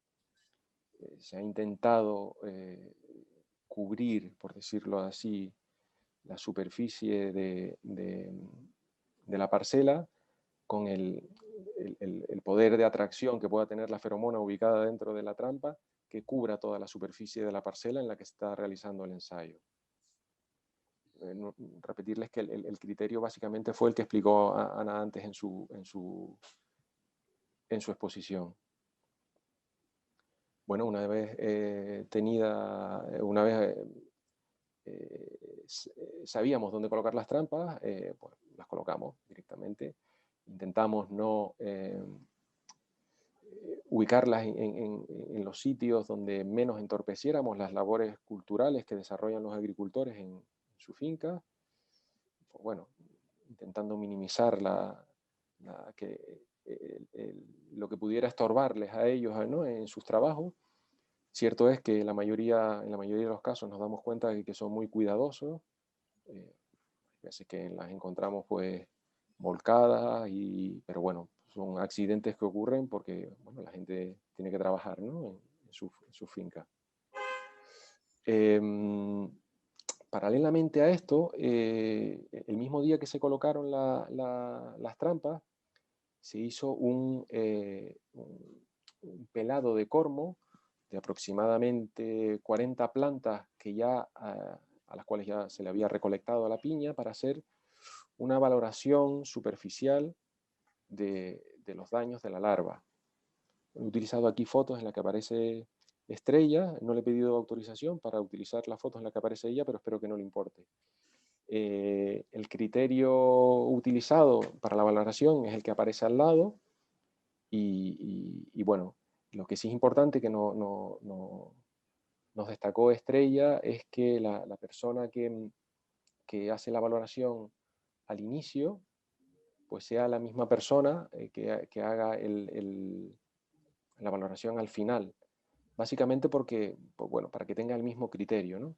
Se ha intentado cubrir, por decirlo así, la superficie de la parcela con el poder de atracción que pueda tener la feromona ubicada dentro de la trampa, que cubra toda la superficie de la parcela en la que se está realizando el ensayo. Repetirles que el criterio básicamente fue el que explicó Ana antes en su exposición. Bueno, una vez sabíamos dónde colocar las trampas, pues las colocamos directamente. Intentamos no ubicarlas en los sitios donde menos entorpeciéramos las labores culturales que desarrollan los agricultores en su finca. Pues bueno, intentando minimizar lo que pudiera estorbarles a ellos, ¿no?, en sus trabajos. Cierto es que en la mayoría de los casos nos damos cuenta de que son muy cuidadosos. Hay veces que las encontramos pues volcadas, pero bueno, son accidentes que ocurren porque bueno, la gente tiene que trabajar, ¿no?, en su finca. Paralelamente a esto, el mismo día que se colocaron las trampas, se hizo un pelado de cormo de aproximadamente 40 plantas que a las cuales ya se le había recolectado la piña, para hacer una valoración superficial de los daños de la larva. He utilizado aquí fotos en las que aparece Estrella. No le he pedido autorización para utilizar las fotos en las que aparece ella, pero espero que no le importe. El criterio utilizado para la valoración es el que aparece al lado, y bueno, lo que sí es importante que nos destacó Estrella es que la persona que hace la valoración al inicio pues sea la misma persona que haga la valoración al final, básicamente porque, pues bueno, para que tenga el mismo criterio, ¿no?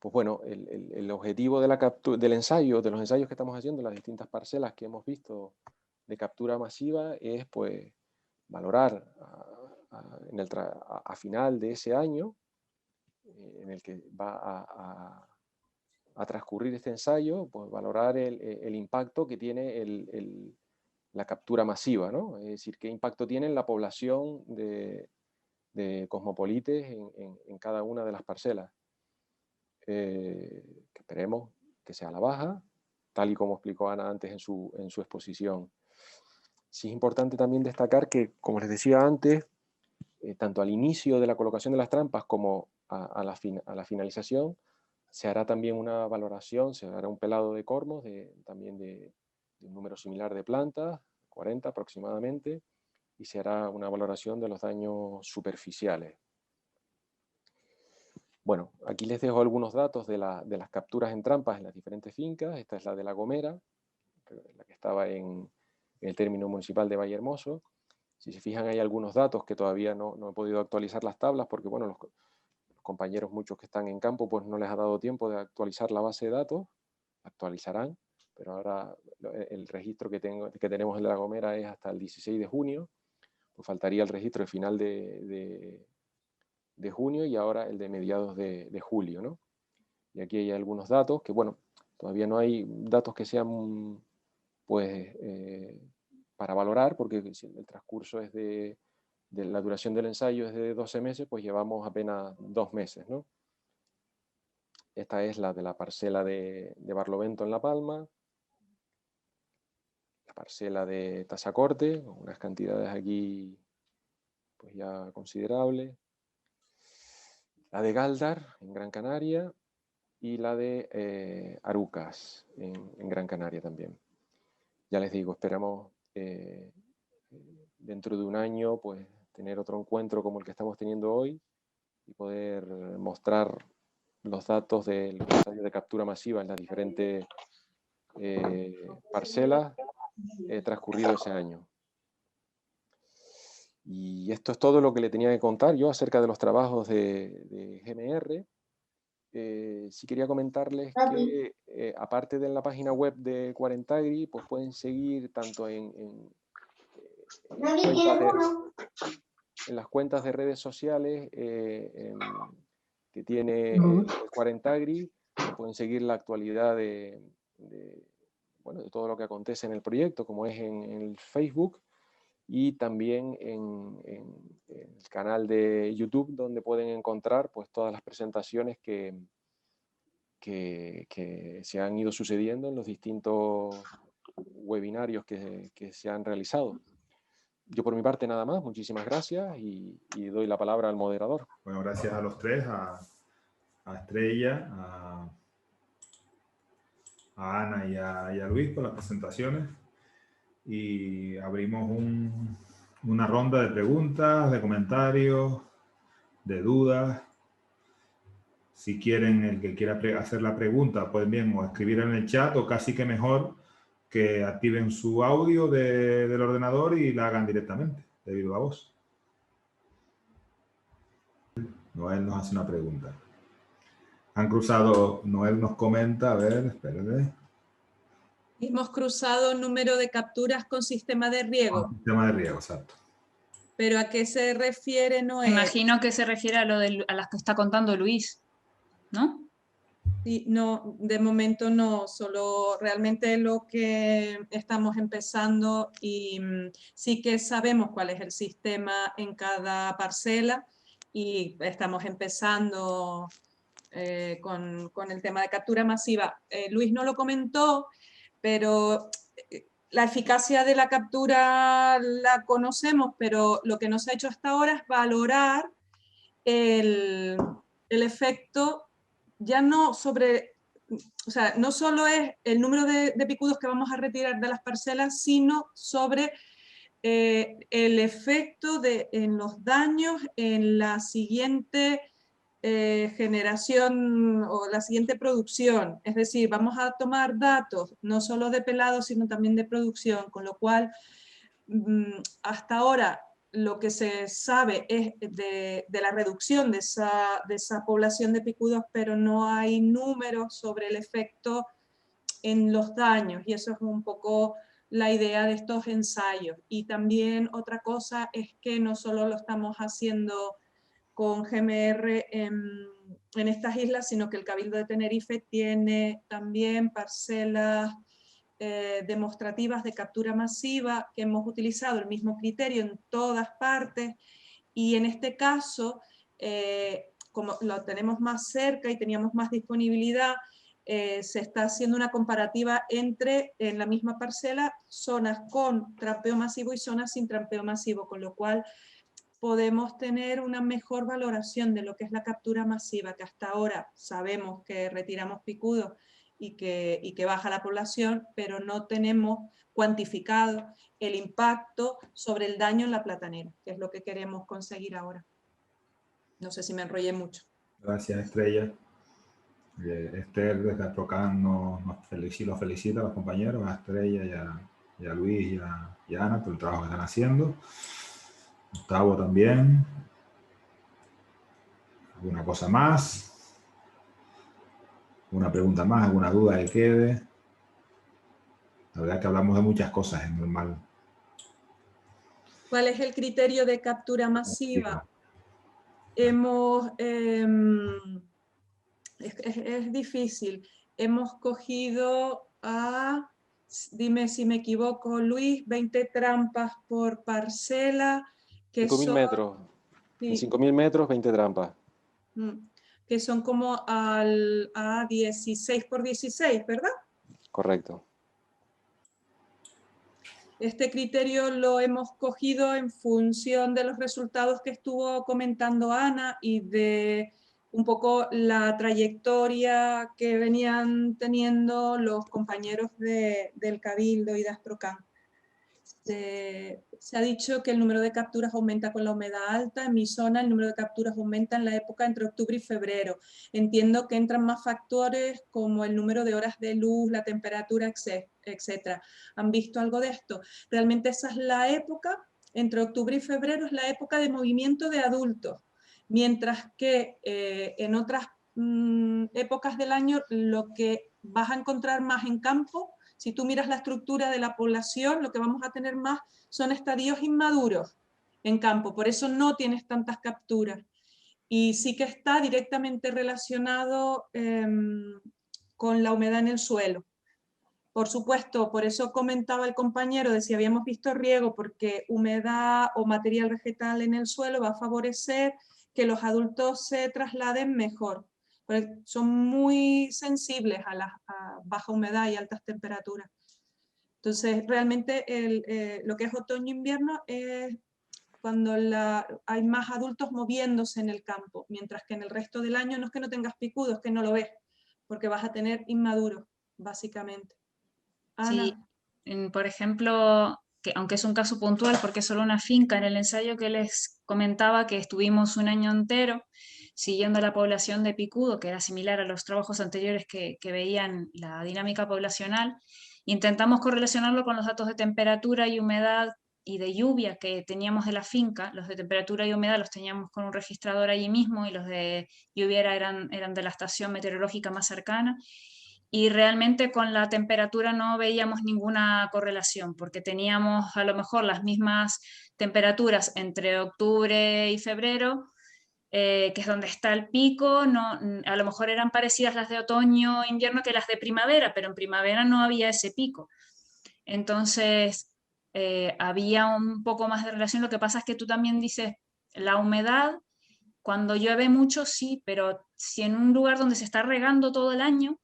Pues bueno, el objetivo del ensayo, de los ensayos que estamos haciendo, las distintas parcelas que hemos visto de captura masiva, es pues valorar a final de ese año en el que va a transcurrir este ensayo, pues valorar el impacto que tiene la captura masiva, ¿no? Es decir, qué impacto tiene en la población de cosmopolites en cada una de las parcelas. Que esperemos que sea a la baja, tal y como explicó Ana antes en su exposición. Sí es importante también destacar que, como les decía antes, tanto al inicio de la colocación de las trampas como a la finalización, se hará también una valoración, se hará un pelado de cormos, también de un número similar de plantas, 40 aproximadamente, y se hará una valoración de los daños superficiales. Bueno, aquí les dejo algunos datos de las capturas en trampas en las diferentes fincas. Esta es la de La Gomera, la que estaba en el término municipal de Vallehermoso. Si se fijan, hay algunos datos que todavía no he podido actualizar las tablas porque, bueno, los compañeros, muchos que están en campo, pues no les ha dado tiempo de actualizar la base de datos. Actualizarán, pero ahora el registro que tenemos en La Gomera es hasta el 16 de junio. Pues faltaría el registro de final de junio y ahora el de mediados de julio, ¿no? Y aquí hay algunos datos que, bueno, todavía no hay datos que sean, pues, para valorar, porque si el transcurso es de la duración del ensayo es de 12 meses, pues llevamos apenas 2 meses, ¿no? Esta es la de la parcela de Barlovento en La Palma. la parcela de Tazacorte, con unas cantidades aquí pues ya considerables, la de Gáldar, en Gran Canaria, y la de Arucas, en Gran Canaria también. Ya les digo, esperamos dentro de un año pues tener otro encuentro como el que estamos teniendo hoy y poder mostrar los datos del ensayo de captura masiva en las diferentes parcelas transcurrido ese año. Y esto es todo lo que le tenía que contar yo acerca de los trabajos de GMR. Sí quería comentarles que aparte de la página web de 40agri, pues pueden seguir tanto en las cuentas de redes sociales que tiene 40agri, pueden seguir la actualidad bueno, de todo lo que acontece en el proyecto, como es en el Facebook, y también en el canal de YouTube, donde pueden encontrar pues todas las presentaciones que se han ido sucediendo en los distintos webinarios que se han realizado. Yo por mi parte nada más, muchísimas gracias y doy la palabra al moderador. Bueno, gracias a los tres, a Estrella, a Ana y a Luis por las presentaciones. Y abrimos una ronda de preguntas, de comentarios, de dudas. Si quieren, el que quiera hacer la pregunta, pueden bien o escribir en el chat, o casi que mejor que activen su audio del ordenador y la hagan directamente, de viva voz. Noel nos hace una pregunta. Han cruzado, Noel nos comenta, a ver, espérenme. Hemos cruzado número de capturas con sistema de riego. Sistema de riego, exacto. ¿Pero a qué se refiere Noel? Imagino que se refiere a las que está contando Luis, ¿no? Sí, no, de momento no, solo realmente lo que estamos empezando y sí que sabemos cuál es el sistema en cada parcela y estamos empezando con el tema de captura masiva. Luis no lo comentó, pero la eficacia de la captura la conocemos, pero lo que nos ha hecho hasta ahora es valorar el efecto ya no sobre, o sea, no solo es el número de picudos que vamos a retirar de las parcelas, sino sobre el efecto en los daños en la siguiente generación o la siguiente producción. Es decir, vamos a tomar datos no solo de pelado, sino también de producción, con lo cual hasta ahora lo que se sabe es de la reducción de esa población de picudos, pero no hay números sobre el efecto en los daños, y eso es un poco la idea de estos ensayos. Y también otra cosa es que no solo lo estamos haciendo con GMR en estas islas, sino que el Cabildo de Tenerife tiene también parcelas demostrativas de captura masiva, que hemos utilizado el mismo criterio en todas partes, y en este caso, como lo tenemos más cerca y teníamos más disponibilidad, se está haciendo una comparativa entre, en la misma parcela, zonas con trampeo masivo y zonas sin trampeo masivo, con lo cual podemos tener una mejor valoración de lo que es la captura masiva, que hasta ahora sabemos que retiramos picudos y que baja la población, pero no tenemos cuantificado el impacto sobre el daño en la platanera, que es lo que queremos conseguir ahora. No sé si me enrollé mucho. Gracias, Estrella. Esther desde Aprocan los felicita a los compañeros, a Estrella y a Luis y a Ana por el trabajo que están haciendo. Gustavo también. ¿Alguna cosa más? ¿Una pregunta más? ¿Alguna duda que quede? La verdad es que hablamos de muchas cosas, es normal. ¿Cuál es el criterio de captura masiva? Hemos... es difícil. Hemos cogido a, dime si me equivoco, Luis, 20 trampas por parcela. 5.000 metros. Sí. En 5.000 metros, 20 trampas. Que son como a 16 por 16, ¿verdad? Correcto. Este criterio lo hemos cogido en función de los resultados que estuvo comentando Ana y de un poco la trayectoria que venían teniendo los compañeros del Cabildo y de Asprocan. Se ha dicho que el número de capturas aumenta con la humedad alta. En mi zona el número de capturas aumenta en la época entre octubre y febrero. Entiendo que entran más factores como el número de horas de luz, la temperatura, etc. ¿Han visto algo de esto? Realmente esa es la época, entre octubre y febrero es la época de movimiento de adultos, mientras que en otras épocas del año lo que vas a encontrar más en campo, si tú miras la estructura de la población, lo que vamos a tener más son estadios inmaduros en campo, por eso no tienes tantas capturas. Y sí que está directamente relacionado con la humedad en el suelo. Por supuesto, por eso comentaba el compañero de si habíamos visto riego, porque humedad o material vegetal en el suelo va a favorecer que los adultos se trasladen mejor. Son muy sensibles a baja humedad y altas temperaturas. Entonces, realmente lo que es otoño-invierno es cuando hay más adultos moviéndose en el campo, mientras que en el resto del año no es que no tengas picudos, es que no lo ves, porque vas a tener inmaduros, básicamente. Ana. Sí, por ejemplo, que aunque es un caso puntual porque es solo una finca, en el ensayo que les comentaba que estuvimos un año entero siguiendo la población de picudo, que era similar a los trabajos anteriores que veían la dinámica poblacional, intentamos correlacionarlo con los datos de temperatura y humedad y de lluvia que teníamos de la finca. Los de temperatura y humedad los teníamos con un registrador allí mismo y los de lluvia eran de la estación meteorológica más cercana. Y realmente con la temperatura no veíamos ninguna correlación, porque teníamos a lo mejor las mismas temperaturas entre octubre y febrero, que es donde está el pico. No, a lo mejor eran parecidas las de otoño e invierno que las de primavera, pero en primavera no había ese pico. Entonces, había un poco más de relación. Lo que pasa es que tú también dices, la humedad, cuando llueve mucho, sí, pero si en un lugar donde se está regando todo el año,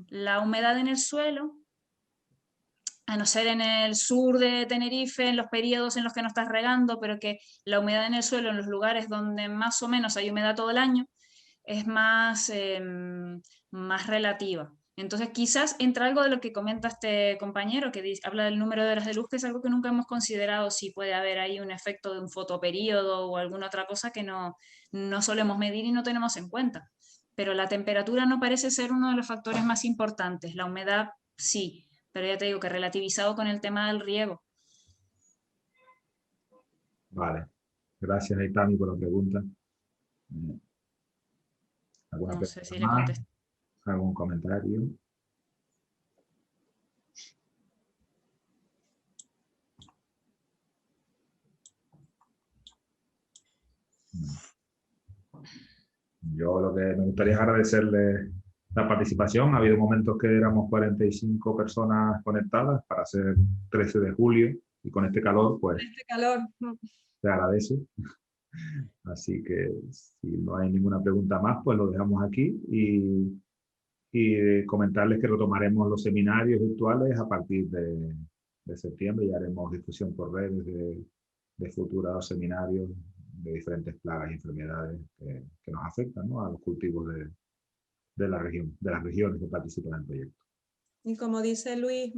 la humedad en el suelo, a no ser en el sur de Tenerife, en los periodos en los que no estás regando, pero que la humedad en el suelo, en los lugares donde más o menos hay humedad todo el año, es más relativa. Entonces quizás entra algo de lo que comenta este compañero, que habla del número de horas de luz, que es algo que nunca hemos considerado, si puede haber ahí un efecto de un fotoperíodo o alguna otra cosa que no solemos medir y no tenemos en cuenta. Pero la temperatura no parece ser uno de los factores más importantes, la humedad sí, pero ya te digo que relativizado con el tema del riego. Vale, gracias Aitami por la pregunta. ¿Alguna No sé pregunta si le más? contesto. ¿Algún comentario? Yo lo que me gustaría es agradecerle la participación. Ha habido momentos que éramos 45 personas conectadas para ser 13 de julio y con este calor, pues Este calor. se agradece. Así que si no hay ninguna pregunta más, pues lo dejamos aquí y comentarles que retomaremos los seminarios virtuales a partir de septiembre. Ya haremos difusión por redes de futuros seminarios de diferentes plagas y enfermedades que nos afectan, ¿no?, a los cultivos de la región, de las regiones que participan en el proyecto. Y como dice Luis,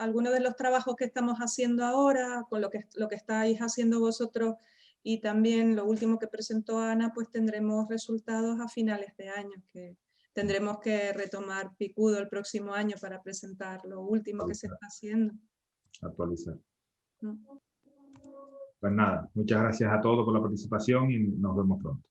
algunos de los trabajos que estamos haciendo ahora, con lo que estáis haciendo vosotros y también lo último que presentó Ana, pues tendremos resultados a finales de año, que tendremos que retomar picudo el próximo año para presentar lo último que se está haciendo. Actualizar. Pues nada, muchas gracias a todos por la participación y nos vemos pronto.